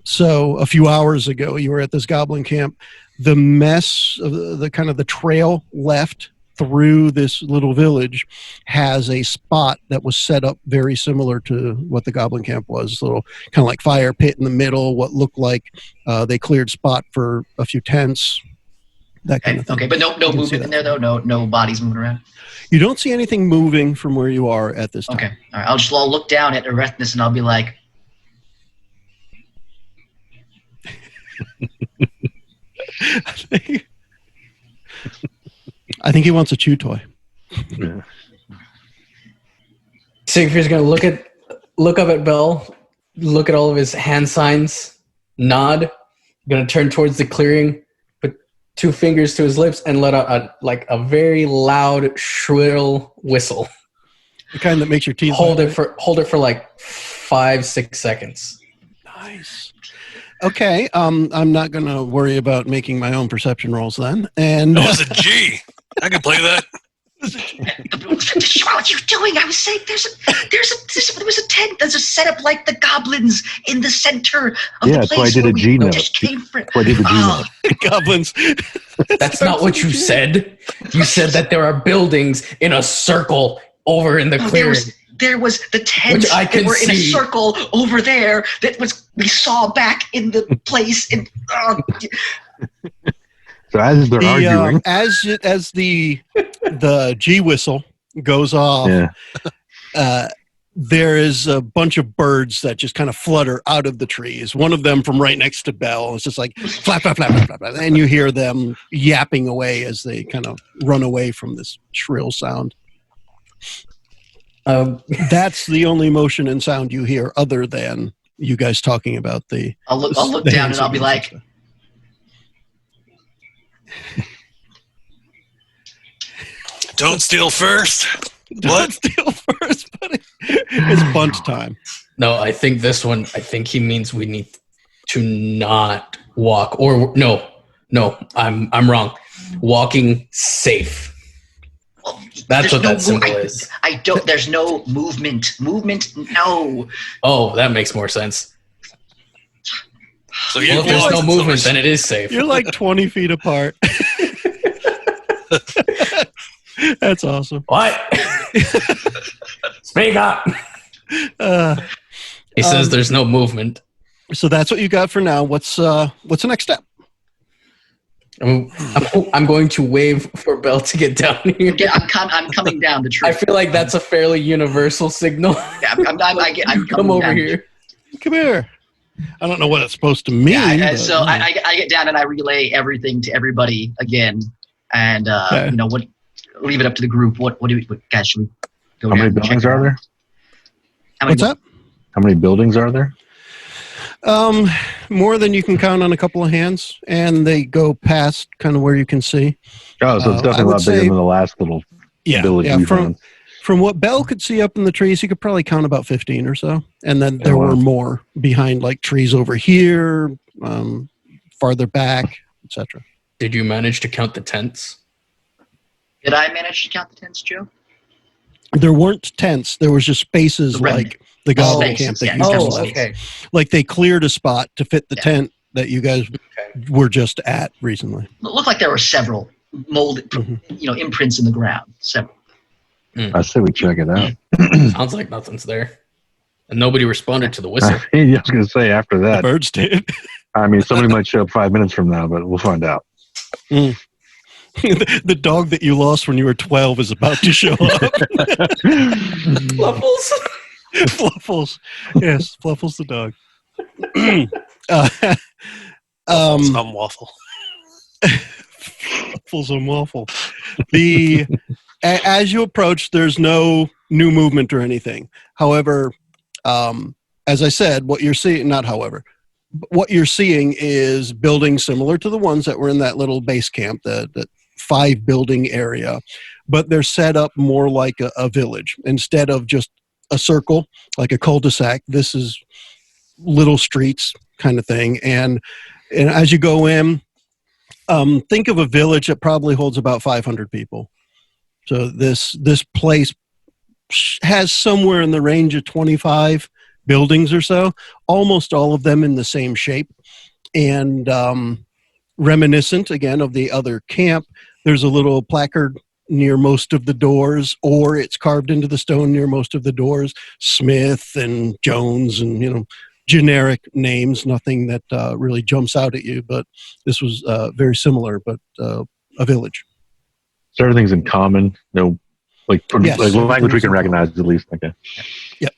So a few hours ago, you were at this goblin camp. The mess of the kind of the trail left through this little village has a spot that was set up very similar to what the goblin camp was. A little kind of like fire pit in the middle, what looked like they cleared spot for a few tents, that kind of thing. Okay, but no movement in there though? No bodies moving around? You don't see anything moving from where you are at this time. Okay, all right. I'll look down at Erethnus and I'll be like, I think he wants a chew toy. Yeah. Siegfried's going to look up at Bell, look at all of his hand signs, nod, going to turn towards the clearing, put 2 fingers to his lips, and let out a very loud, shrill whistle. The kind that makes your teeth Hold it for like 5-6 seconds. Nice. Okay, I'm not going to worry about making my own perception rolls then. And That was a G. I can play that. What are you doing? I was saying there was a tent. There's a setup like the goblins in the center of the place. That's why I did a G note. Just came from. That's why I did the G note. Goblins. That's not what you said. You said that there are buildings in a circle over in the clearing. There was the tents that were in a circle over there that we saw back in the place. And so as they're arguing, as the G whistle goes off, there is a bunch of birds that just kind of flutter out of the trees. One of them from right next to Belle. It's just like flap, flap, flap, flap, flap, and you hear them yapping away as they kind of run away from this shrill sound. That's the only motion and sound you hear, other than you guys talking about the. I'll look down and I'll be like, "Don't steal first." Don't steal first, buddy. It's bunt time. No, I think this one. I think he means we need to not walk. Or no, I'm wrong. Walking safe. Well, that's what that symbol is. I don't. There's no movement. No. Oh, that makes more sense. So if there's no movement, then it is safe. You're like 20 feet apart. That's awesome. What? Speak up. He says there's no movement. So that's what you got for now. What's the next step? I'm going to wave for Belle to get down here. Yeah, I'm coming down the tree. I feel like that's a fairly universal signal. Yeah, I'm come over here. Come here. I don't know what it's supposed to mean. Yeah, so I get down and I relay everything to everybody again, and leave it up to the group. What guys, should we go? How many buildings are there? What's up? How many buildings are there? More than you can count on a couple of hands, and they go past kind of where you can see. Oh, so it's definitely a lot bigger than the last little village you found. From what Belle could see up in the trees, you could probably count about 15 or so. And then there were more behind, like trees over here, farther back, etc. Did you manage to count the tents? Did I manage to count the tents, Joe? There weren't tents. There was just spaces like the goblin camp that you just left. Okay. Like they cleared a spot to fit the tent that you guys were just at recently. It looked like there were several molded, imprints in the ground. Several. I say we check it out. Sounds like nothing's there. And nobody responded to the whistle. I was going to say after that. The birds did. I mean, somebody might show up 5 minutes from now, but we'll find out. The dog that you lost when you were 12 is about to show up. Fluffles. Fluffles. Yes, Fluffles the dog. Some waffle. Fluffles and waffle. As you approach, there's no new movement or anything. However, as I said, what you're seeing is buildings similar to the ones that were in that little base camp, that 5-building area, but they're set up more like a village. Instead of just a circle, like a cul-de-sac, this is little streets kind of thing. And as you go in, think of a village that probably holds about 500 people. So this place has somewhere in the range of 25 buildings or so, almost all of them in the same shape. And reminiscent, again, of the other camp, there's a little placard near most of the doors, or it's carved into the stone near most of the doors, Smith and Jones and, generic names, nothing that really jumps out at you. But this was very similar, but a village. So everything's in common. No, like language we can recognize at least. Okay. Yep.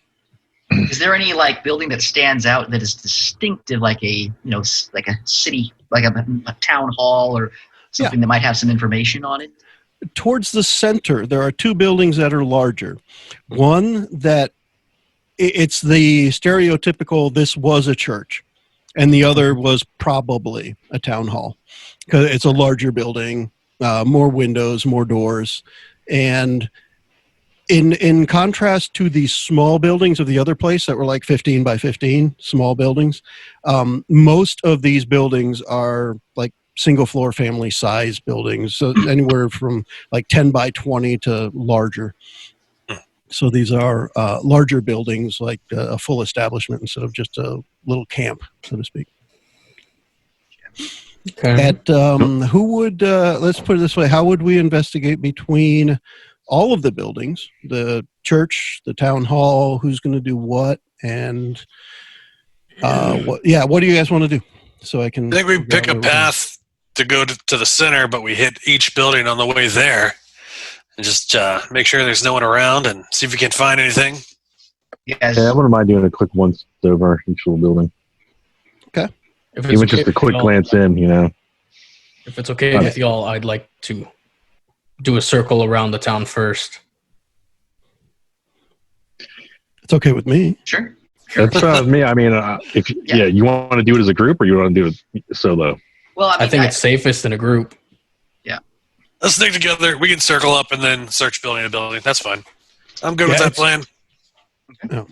Is there any building that stands out that is distinctive, like a city, like a town hall or something that might have some information on it? Towards the center, there are 2 buildings that are larger. One that it's the stereotypical, this was a church, and the other was probably a town hall because it's a larger building. More windows, more doors. And in contrast to the small buildings of the other place that were like 15 by 15 small buildings, most of these buildings are like single floor family size buildings, so anywhere from like 10 by 20 to larger. So these are larger buildings, like a full establishment instead of just a little camp, so to speak. Okay. Who would, let's put it this way, how would we investigate between all of the buildings, the church, the town hall, who's going to do what, and what do you guys want to do? So I can... I think we pick a path to go to the center, but we hit each building on the way there. And just make sure there's no one around and see if we can find anything. Yes. Yeah, I wouldn't mind doing a quick once over each little building. Okay. Even just a quick glance in, you know. If it's okay with y'all, I'd like to do a circle around the town first. It's okay with me. Sure. That's fine with me. I mean, if you want to do it as a group or you want to do it solo? Well, I think it's safest in a group. Yeah. Let's stick together. We can circle up and then search building to building. That's fine. I'm good with that plan. Yeah.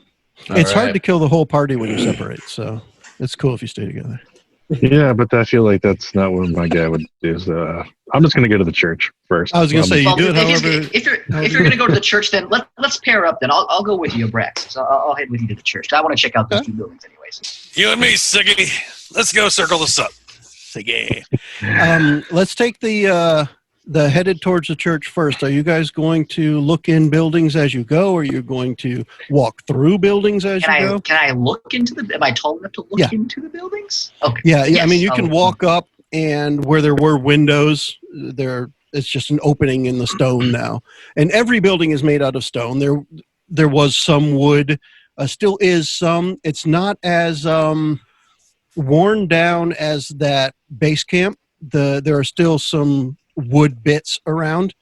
It's hard to kill the whole party when you separate, so it's cool if you stay together. Yeah, but I feel like that's not what my guy would do. So I'm just going to go to the church first. I was going to say, you do it however... If you're going to go to the church, then let's pair up then. I'll go with you, Abraxas. So I'll head with you to the church. I want to check out those two buildings anyways. You and me, Siggy. Let's go circle this up. Siggy. Let's take the headed towards the church first. Are you guys going to look in buildings as you go, or are you going to walk through buildings as you go? Can I look into the... Am I tall enough to look into the buildings? Okay. Yeah, yes, I mean, you can walk up, and where there were windows, it's just an opening in the stone now. And every building is made out of stone. There was some wood, still is some. It's not as worn down as that base camp. There are still some wood bits around.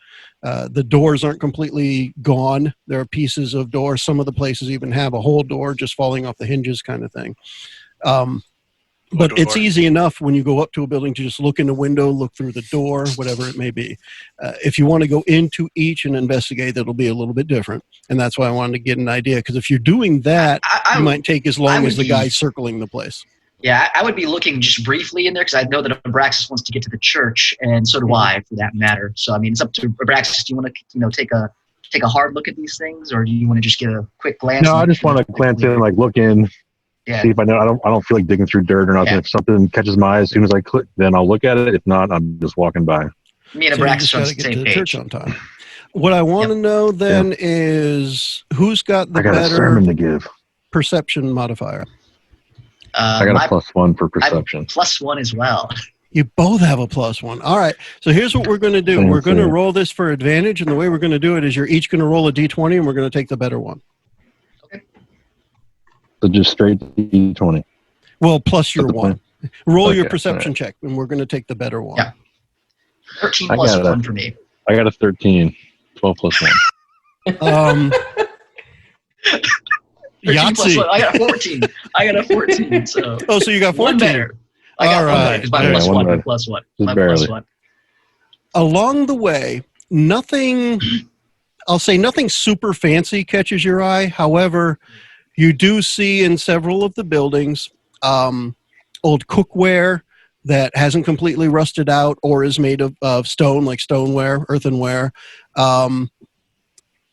The doors aren't completely gone. There are pieces of doors. Some of the places even have a whole door just falling off the hinges kind of thing. But it's easy enough when you go up to a building to just look in the window, look through the door, whatever it may be. If you want to go into each and investigate, that'll be a little bit different. And that's why I wanted to get an idea. Because if you're doing that, it might take as long as the guy circling the place. Yeah, I would be looking just briefly in there because I know that Abraxas wants to get to the church, and so do I, for that matter. So I mean, it's up to Abraxas. Do you want to, take a hard look at these things, or do you want to just get a quick glance? No, I just want to glance in, like look in, see if I know. I don't feel like digging through dirt or nothing. Yeah. If something catches my eye as soon as I click, then I'll look at it. If not, I'm just walking by. Me and Abraxas are on the same page. Church on time. What I want to know then is who's got the better a sermon to give. Perception modifier. I got a +1 for perception. +1 as well. You both have a +1. All right. So here's what we're going to do. We're going to roll this for advantage, and the way we're going to do it is you're each going to roll a d20, and we're going to take the better one. Okay. So just straight d20. Well, plus your 1. Roll your perception check, and we're going to take the better one. Yeah. 13 plus 1 for me. I got a 13. 12 plus 1. Yahtzee. I got a 14. So. Oh, so you got 14. One better. I got one better. It's my +1. My +1. Along the way, nothing super fancy catches your eye. However, you do see in several of the buildings old cookware that hasn't completely rusted out or is made of stone, like stoneware, earthenware.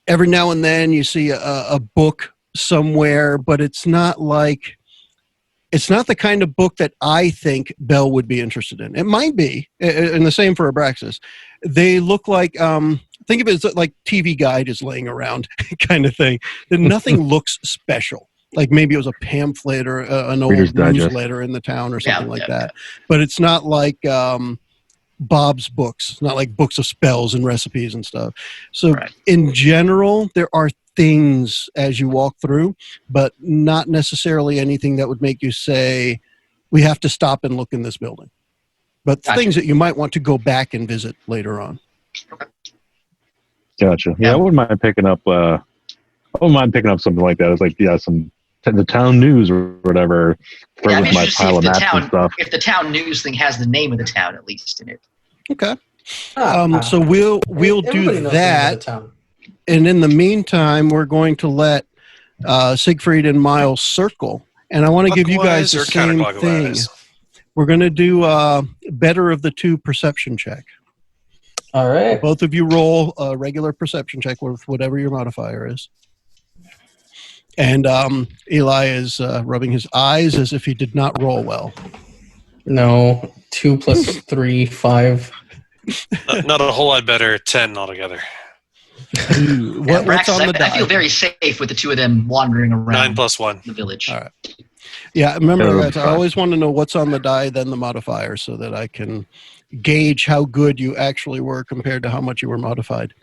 Every now and then you see a book somewhere, but it's not the kind of book that I think Bell would be interested in. It might be, and the same for Abraxas. They look like, think of it as like TV Guide is laying around kind of thing. Nothing looks special. Like maybe it was a pamphlet or an old newsletter in the town or something like that. But it's not like Bob's books. It's not like books of spells and recipes and stuff. So in general, there are things as you walk through, but not necessarily anything that would make you say, we have to stop and look in this building. But things that you might want to go back and visit later on. Gotcha. Yeah, I wouldn't mind picking up something like that. It's like, the town news or whatever. Yeah, with my pile of maps and stuff. If the town news thing has the name of the town at least in it. Okay. So we'll do that. And in the meantime, we're going to let Siegfried and Miles circle. And I want to give you guys the same thing. We're going to do better of the two perception check. All right. Both of you roll a regular perception check with whatever your modifier is. And Eli is rubbing his eyes as if he did not roll well. No, 2 plus 3, 5. Not a whole lot better. 10 altogether. What's on the die? I feel very safe with the two of them wandering around 9 plus 1. the village. All right. Yeah, remember, guys, I always want to know what's on the die, then the modifier, so that I can gauge how good you actually were compared to how much you were modified.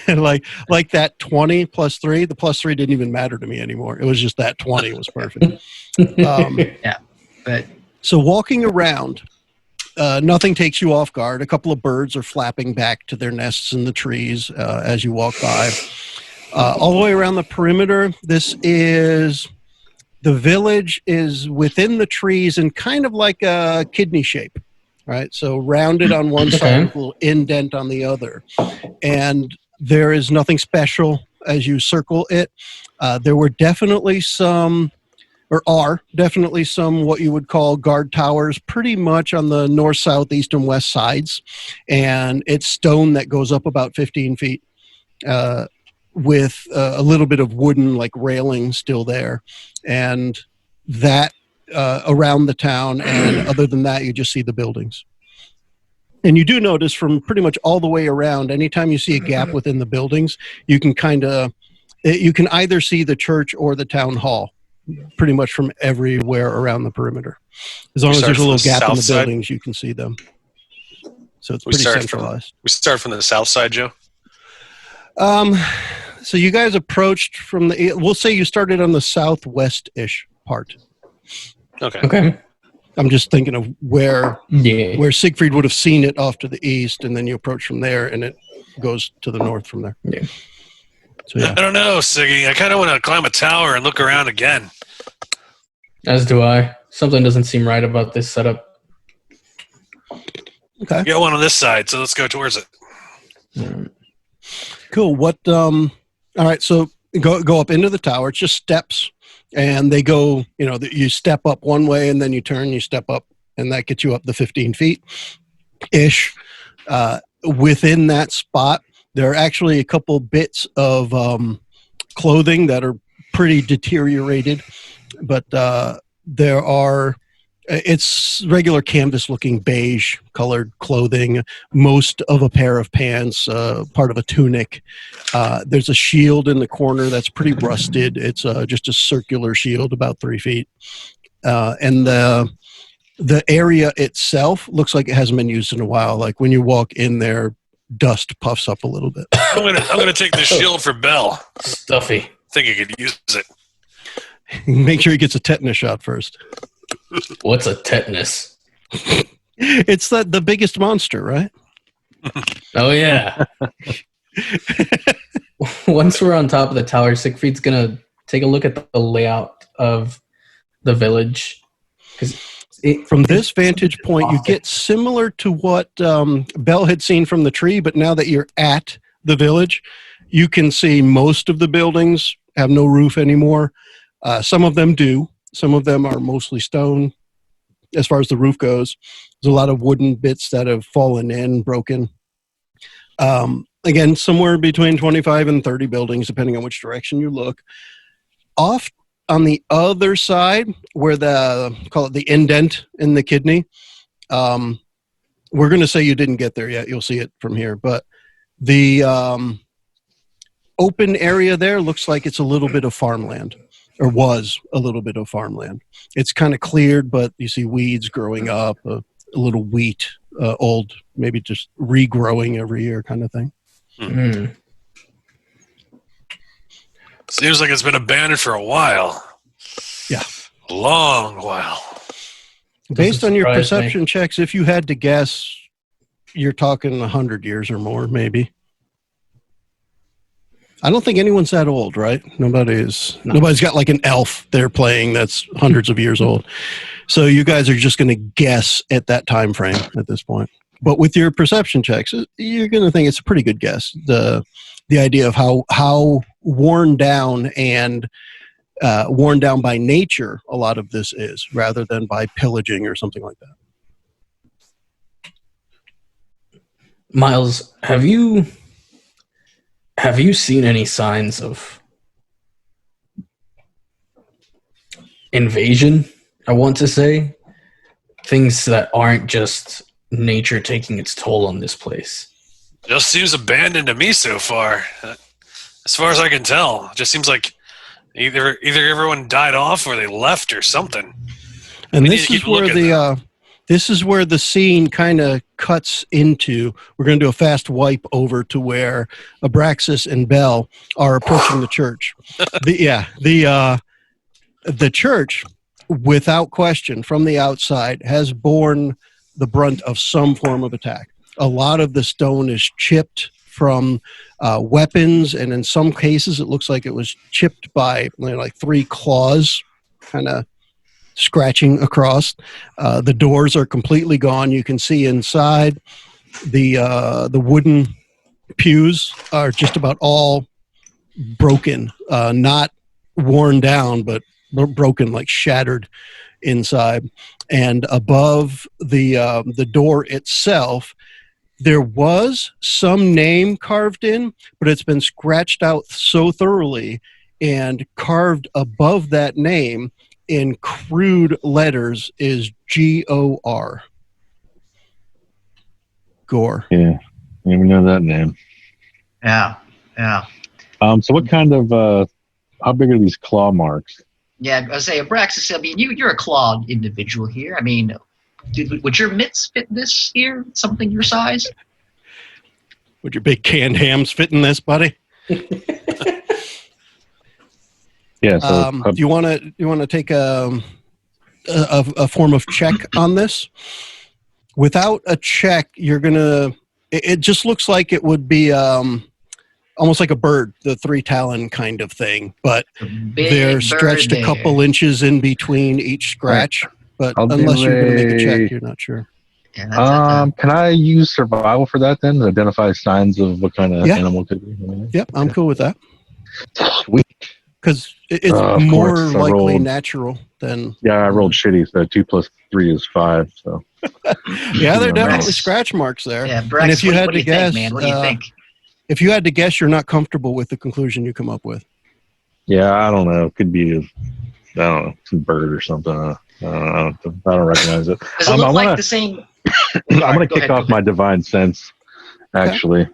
like that 20 plus 3, the plus 3 didn't even matter to me anymore. It was just that 20 was perfect. Yeah, but so walking around, nothing takes you off guard. A couple of birds are flapping back to their nests in the trees as you walk by. All the way around the perimeter, the village is within the trees and kind of like a kidney shape, right? So rounded on one side, with a little indent on the other. And there is nothing special as you circle it. There were definitely some what you would call guard towers pretty much on the north, south, east, and west sides. And it's stone that goes up about 15 feet with a little bit of wooden like railing still there. And that around the town. And other than that, you just see the buildings. And you do notice from pretty much all the way around, anytime you see a gap within the buildings, you can either see the church or the town hall. Pretty much from everywhere around the perimeter. As long as there's a little gap in the buildings, you can see them. So it's pretty centralized. We start from the south side, Joe? So you guys approached from we'll say you started on the southwest-ish part. Okay. I'm just thinking of where Siegfried would have seen it off to the east, and then you approach from there, and it goes to the north from there. Yeah. So, yeah. I don't know, Siggy. I kind of want to climb a tower and look around again. As do I. Something doesn't seem right about this setup. Okay. We got one on this side, so let's go towards it. Cool. All right, so go up into the tower. It's just steps, and they go, you step up one way, and then you turn, you step up, and that gets you up the 15 feet-ish. Within that spot, there are actually a couple bits of clothing that are pretty deteriorated, but it's regular canvas-looking beige-colored clothing, most of a pair of pants, part of a tunic. There's a shield in the corner that's pretty rusted. It's just a circular shield about 3 feet. And the area itself looks like it hasn't been used in a while. Like when you walk in there, dust puffs up a little bit. I'm gonna take the shield for Bell. Stuffy. I think I could use it. Make sure he gets a tetanus shot first. What's a tetanus? It's the biggest monster, right? Oh, yeah. Once we're on top of the tower, Siegfried's going to take a look at the layout of the village. From this vantage point, you get similar to what Bell had seen from the tree, but now that you're at the village, you can see most of the buildings have no roof anymore. Some of them do. Some of them are mostly stone. As far as the roof goes, there's a lot of wooden bits that have fallen in, broken. Again, somewhere between 25 and 30 buildings, depending on which direction you look. Off on the other side, where call it the indent in the kidney, we're going to say you didn't get there yet. You'll see it from here. But the open area there looks like it's a little bit of farmland. Or was a little bit of farmland. It's kind of cleared, but you see weeds growing up, a little wheat, old, maybe just regrowing every year kind of thing. Mm. Seems like it's been abandoned for a while. Yeah. A long while. Based on your perception checks, if you had to guess, you're talking 100 years or more, maybe. I don't think anyone's that old, right? Nobody's got like an elf they're playing that's hundreds of years old. So you guys are just going to guess at that time frame at this point. But with your perception checks, you're going to think it's a pretty good guess. The idea of how worn down and worn down by nature a lot of this is, rather than by pillaging or something like that. Miles, have you seen any signs of invasion? I want to say things that aren't just nature taking its toll on this place. Just seems abandoned to me so far. As far as I can tell, it just seems like either everyone died off or they left or something. And this is where the scene kind of cuts into. We're going to do a fast wipe over to where Abraxas and Bell are approaching the church. The church, without question, from the outside, has borne the brunt of some form of attack. A lot of the stone is chipped from weapons, and in some cases, it looks like it was chipped by like 3 claws, kind of scratching across. The doors are completely gone. You can see inside. The wooden pews are just about all broken, not worn down, but broken, like shattered inside. And above the door itself, there was some name carved in, but it's been scratched out so thoroughly, and carved above that name in crude letters is G-O-R. Gore. Yeah, I didn't even know that name. Yeah. So what kind of, how big are these claw marks? Yeah, I say, Abraxas, I mean, you're a clawed individual here. I mean, would your mitts fit this here? Something your size? Would your big canned hams fit in this, buddy? Yeah. So, do you want to take a form of check on this? Without a check, you're gonna. It just looks like it would be almost like a bird, the 3-talon kind of thing, but they're stretched a couple inches in between each scratch. But unless you're going to make a check, you're not sure. Yeah, can I use survival for that then to identify signs of what kind of animal it could be? Yep, I'm cool with that. Sweet. Because it's more likely natural than... Yeah, I rolled shitty, so 2 plus 3 is 5. So yeah, there are definitely scratch marks there. Yeah, Brex, and if you had to guess, think, man? What do you think? If you had to guess, you're not comfortable with the conclusion you come up with. Yeah, I don't know. It could be, some bird or something. I don't recognize it. Does it look like the same? I'm going to kick off my divine sense, actually,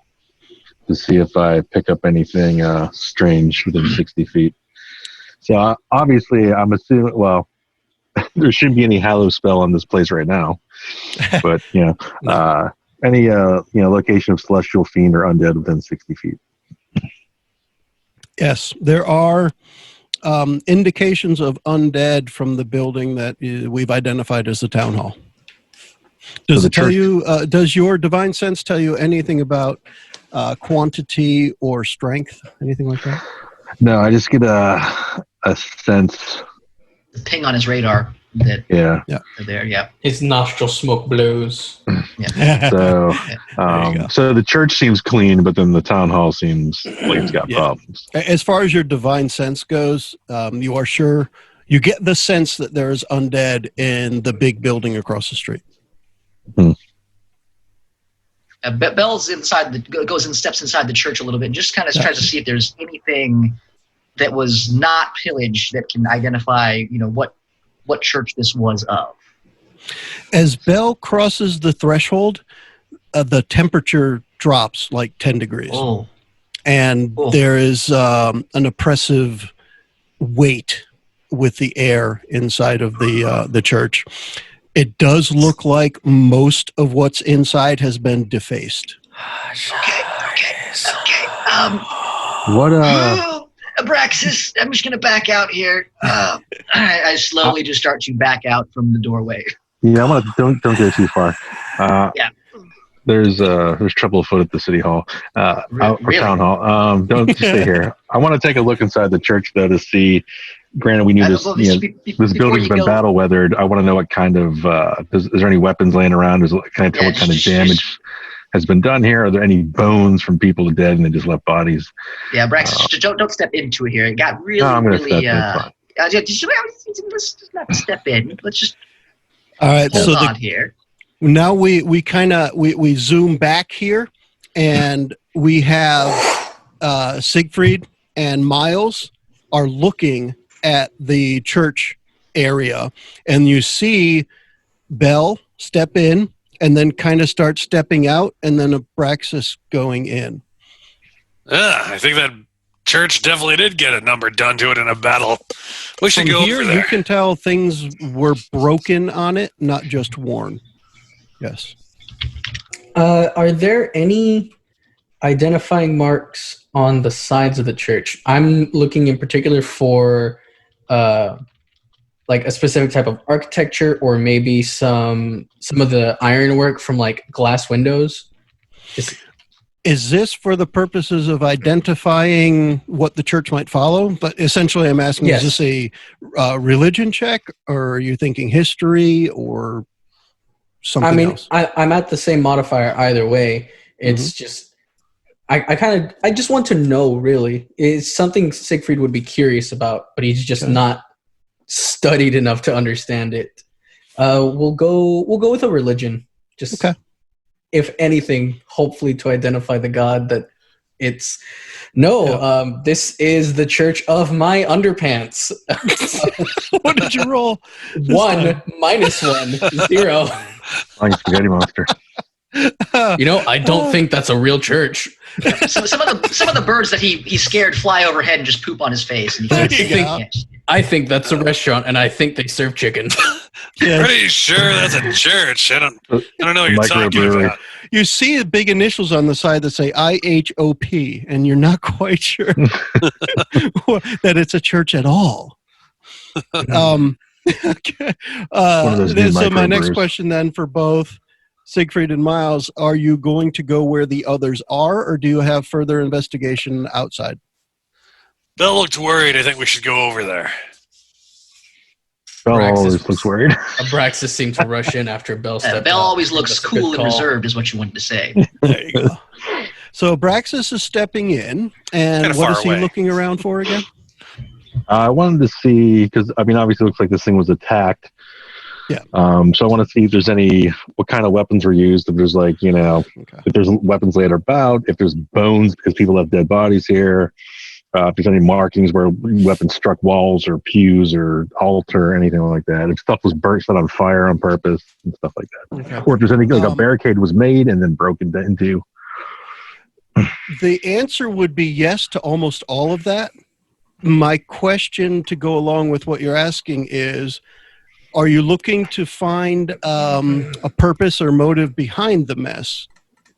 to see if I pick up anything strange within 60 feet. So obviously, I'm assuming, well, there shouldn't be any hallow spell on this place right now. But, any location of celestial fiend or undead within 60 feet. Yes, there are indications of undead from the building that we've identified as the town hall. Does it tell you? Does your divine sense tell you anything about quantity or strength? Anything like that? No, I just get a sense. The ping on his radar. That there, yeah. His nostril smoke blows. Yeah. So the church seems clean, but then the town hall seems like it's got problems. As far as your divine sense goes, you are sure you get the sense that there is undead in the big building across the street. Bell's steps inside the church a little bit and just kind of tries to see if there's anything that was not pillaged that can identify, what church this was of. As Bell crosses the threshold, the temperature drops like 10 degrees. Oh. And there is an oppressive weight with the air inside of the church. It does look like most of what's inside has been defaced. Okay. Abraxas, I'm just going to back out here. I slowly just start to back out from the doorway. Yeah, don't go too far. There's trouble afoot at the city hall, or town hall. Don't stay here. I want to take a look inside the church though to see. Granted, we knew this. This building's been battle weathered. I want to know what kind of. Is there any weapons laying around? Can I tell what kind of damage has been done here? Are there any bones from people dead and they just left bodies? Yeah, Brax, don't step into it here. It got really, I'm gonna really. Step let's just not step in. Let's just. All right, hold on here. Now we kind of we zoom back here, and we have Siegfried and Miles are looking at the church area, and you see Bell step in and then kind of start stepping out, and then Abraxas going in. I think that church definitely did get a number done to it in a battle. We should From go here, over there. you can tell things were broken on it, not just worn. Yes. Are there any identifying marks on the sides of the church? I'm looking in particular for like a specific type of architecture, or maybe some of the ironwork from like glass windows. Is this for the purposes of identifying what the church might follow? But essentially, I'm asking, Yes. Is this a religion check, or are you thinking history, or something else? I'm at the same modifier either way. It's just, I just want to know, really. It's something Siegfried would be curious about, but he's just not studied enough to understand it. We'll go with a religion. Just if anything, hopefully to identify the god that it's. This is the church of my underpants. What did you roll? 1 minus 1 0. Like a spaghetti monster. I don't think that's a real church. Some of the birds that he scared fly overhead and just poop on his face. And I think that's a restaurant, and I think they serve chicken. Pretty sure that's a church. I don't know what you're talking about. You see the big initials on the side that say IHOP, and you're not quite sure that it's a church at all. Okay. So my next question then for both Siegfried and Miles, are you going to go where the others are, or do you have further investigation outside? Bell looked worried. I think we should go over there. Bell always looks worried. Abraxas seemed to rush in after Bell stepped Bell out. always looks cool and reserved, is what you wanted to say. There you go. So Abraxas is stepping in, and what is he looking around for again? I wanted to see, because, obviously it looks like this thing was attacked. Yeah. So I want to see if there's what kind of weapons were used, if there's if there's weapons laid about, if there's bones because people have dead bodies here, if there's any markings where weapons struck walls or pews or altar or anything like that. If stuff was burnt, set on fire on purpose and stuff like that. Okay. Or if there's anything like a barricade was made and then broken into. The answer would be yes to almost all of that. My question to go along with what you're asking is, are you looking to find a purpose or motive behind the mess?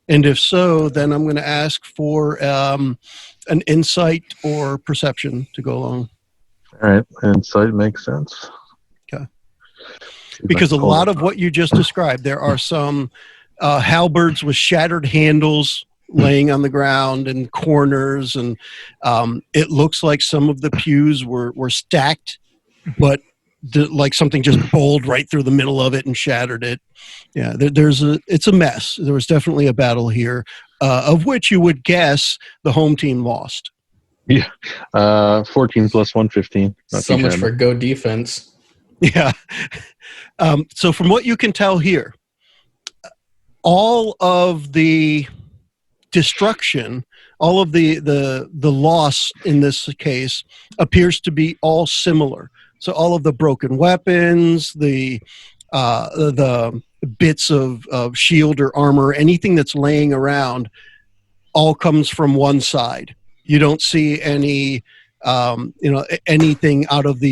And if so, then I'm going to ask for an insight or perception to go along. All right. Insight makes sense. Okay. Because a lot of what you just described, there are some halberds with shattered handles laying on the ground and corners, and it looks like some of the pews were stacked, but like something just bowled right through the middle of it and shattered it. Yeah, it's a mess. There was definitely a battle here, of which you would guess the home team lost. Yeah, 14 plus 1, 15. So much for go defense. Yeah. So from what you can tell here, all of the destruction, all of the loss in this case appears to be all similar. So all of the broken weapons, the bits of shield or armor, anything that's laying around, all comes from one side. You don't see any, anything out of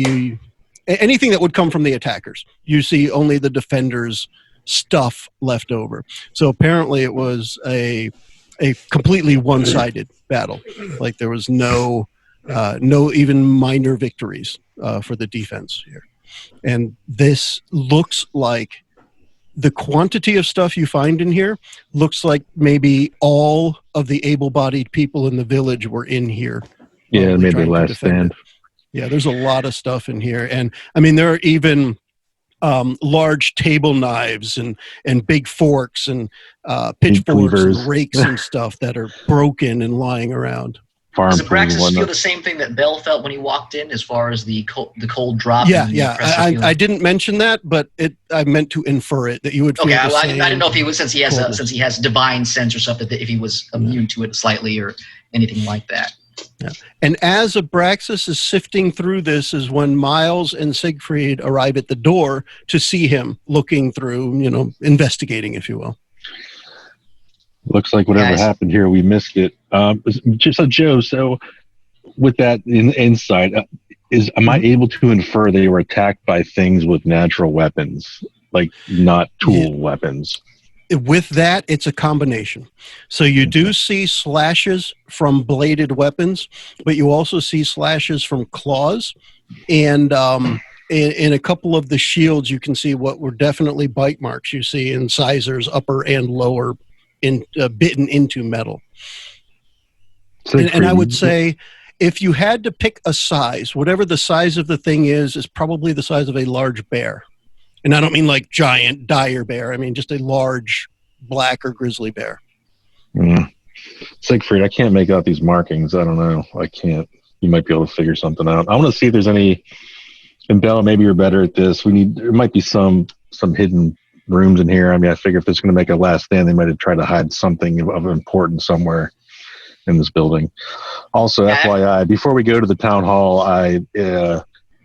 anything that would come from the attackers. You see only the defenders' stuff left over. So apparently it was a completely one-sided battle. Like there was no even minor victories for the defense here. And this looks like the quantity of stuff you find in here looks like maybe all of the able-bodied people in the village were in here. Yeah, maybe last stand. Yeah, there's a lot of stuff in here. And I mean, there are even large table knives and big forks and pitchforks and rakes and stuff that are broken and lying around. farm Does tools and Abraxas feel whatnot. the same thing that Bell felt when he walked in, as far as the cold drop? Yeah, and the yeah. oppressive feeling? I didn't mention that, but I meant to infer it, that you would feel Okay, the well, I same. didn't know if he was, since he coldness. has divine sense or something, that if he was immune to it slightly or anything like that. Yeah. And as Abraxas is sifting through this is when Miles and Siegfried arrive at the door to see him looking through, investigating, if you will. Looks like whatever happened here, we missed it. So Joe, with that insight, am I able to infer they were attacked by things with natural weapons, like not tool weapons? With that, it's a combination. So you do see slashes from bladed weapons, but you also see slashes from claws. And in a couple of the shields, you can see what were definitely bite marks you see in incisors, upper and lower, bitten into metal. And I would say, if you had to pick a size, whatever the size of the thing is probably the size of a large bear. And I don't mean like giant dire bear. I mean just a large black or grizzly bear. Siegfried, I can't make out these markings. I don't know. I can't. You might be able to figure something out. I want to see if there's any. And Bella, maybe you're better at this. There might be some hidden rooms in here. I mean, I figure if this is going to make a last stand, they might have tried to hide something of importance somewhere in this building. Also, FYI, before we go to the town hall,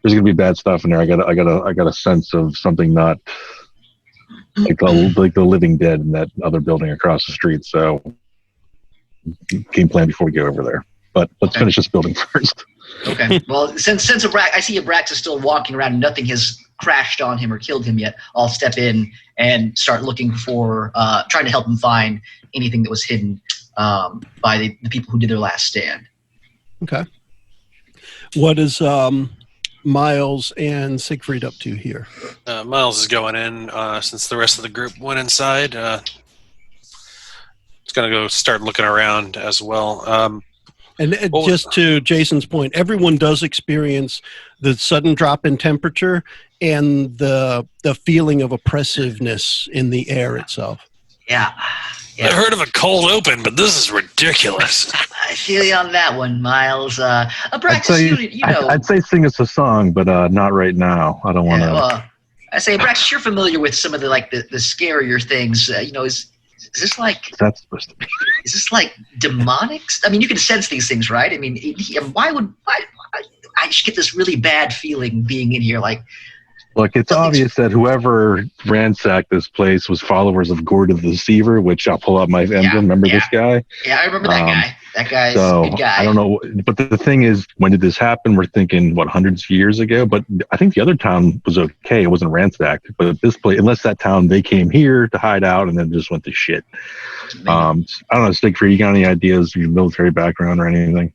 there's going to be bad stuff in there. I got a sense of something not like the living dead in that other building across the street. So, game plan before we go over there. But let's finish this building first. Okay. Well, since I see Abraxas still walking around and nothing has crashed on him or killed him yet, I'll step in and start looking for, trying to help him find anything that was hidden by the people who did their last stand. Okay. What is Miles and Siegfried up to here? Miles is going in since the rest of the group went inside. It's going to go start looking around as well. And just to Jason's point, everyone does experience the sudden drop in temperature and the feeling of oppressiveness in the air itself. Yeah. I heard of a cold open, but this is ridiculous. I feel you on that one, Miles. Abraxas, I'd say sing us a song, but not right now. I don't want to. Well, I say, Abraxas, you're familiar with some of the scarier things. Is this like? That's supposed to be. Is this like demonic? I mean, you can sense these things, right? I mean, why I just get this really bad feeling being in here? Like, look, it's obvious that whoever ransacked this place was followers of Gord the Deceiver, which I'll pull up my emblem. Remember this guy? Yeah, I remember that guy. That guy's a good guy. I don't know, but the thing is, when did this happen? We're thinking, hundreds of years ago? But I think the other town was okay. It wasn't ransacked. But this place, unless that town, they came here to hide out and then just went to shit. I don't know, Siegfried, you got any ideas, your military background or anything?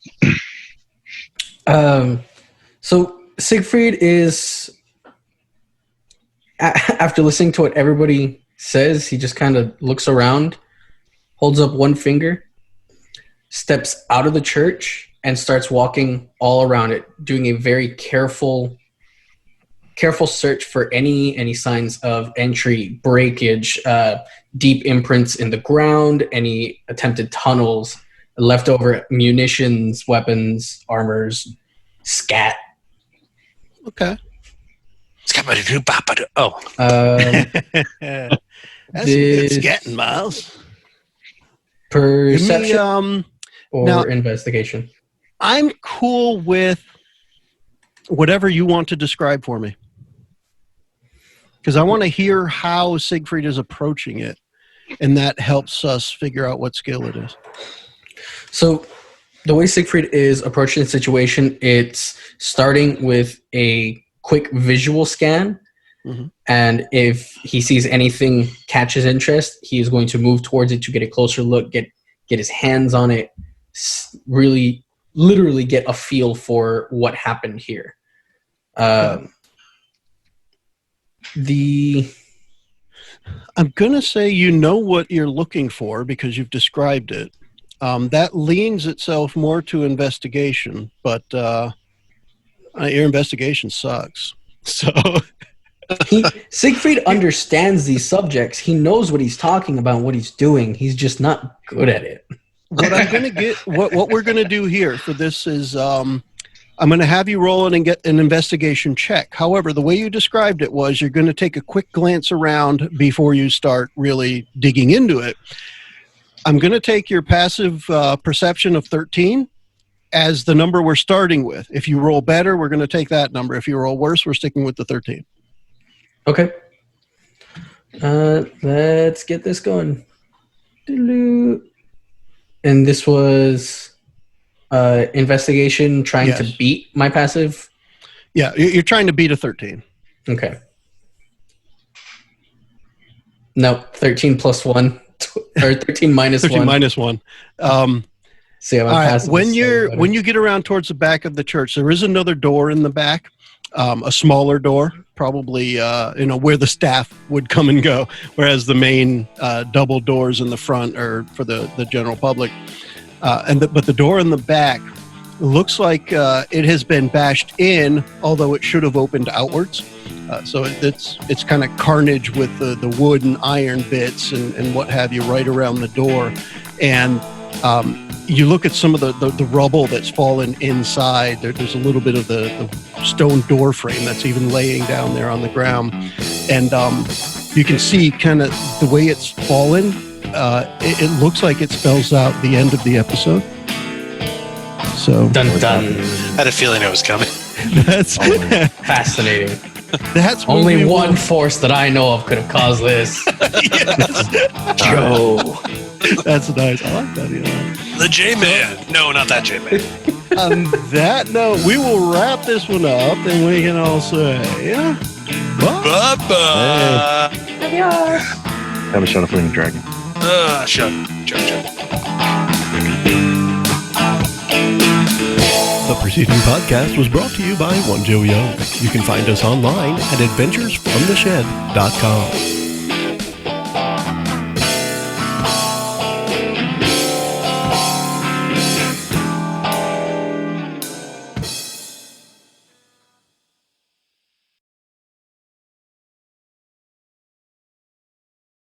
So Siegfried is, after listening to what everybody says, he just kind of looks around, holds up one finger, steps out of the church, and starts walking all around it, doing a very careful search for any signs of entry, breakage, deep imprints in the ground, any attempted tunnels, leftover munitions, weapons, armors, scat. Okay. Oh. That's good scatting, Miles. Perception or investigation? I'm cool with whatever you want to describe for me. Because I want to hear how Siegfried is approaching it, and that helps us figure out what skill it is. So the way Siegfried is approaching the situation, it's starting with a quick visual scan. Mm-hmm. And if he sees anything catch his interest, he is going to move towards it to get a closer look, get his hands on it, really literally get a feel for what happened here. I'm going to say you know what you're looking for because you've described it. That leans itself more to investigation, but your investigation sucks. So Siegfried understands these subjects. He knows what he's talking about, what he's doing. He's just not good at it. what I'm going to get, what we're going to do here for this is, I'm going to have you roll in and get an investigation check. However, the way you described it was you're going to take a quick glance around before you start really digging into it. I'm going to take your passive perception of 13 as the number we're starting with. If you roll better, we're going to take that number. If you roll worse, we're sticking with the 13. Okay. Let's get this going. And this was investigation trying to beat my passive? Yeah, you're trying to beat a 13. Okay. No, 13 plus 1. Or 13 minus 13 1. minus 1. See, all right, when you get around towards the back of the church, there is another door in the back, a smaller door, probably where the staff would come and go, whereas the main double doors in the front are for the general public. But the door in the back looks like it has been bashed in, although it should have opened outwards. So it's kind of carnage with the wood and iron bits and what have you right around the door. And you look at some of the rubble that's fallen inside. There's a little bit of the stone door frame that's even laying down there on the ground. And you can see kind of the way it's fallen. It looks like it spells out the end of the episode. So dun dun. I had a feling it was coming. That's fascinating. That's only one force that I know of could have caused this. Joe. That's nice. I like that. Yeah. The J-Man. No, not that J-Man. On that note, we will wrap this one up, and we can all say, bye-bye. Have a shot of Flaming Dragon. Shut. The preceding podcast was brought to you by onejoeyoung. You can find us online at adventuresfromtheshed.com.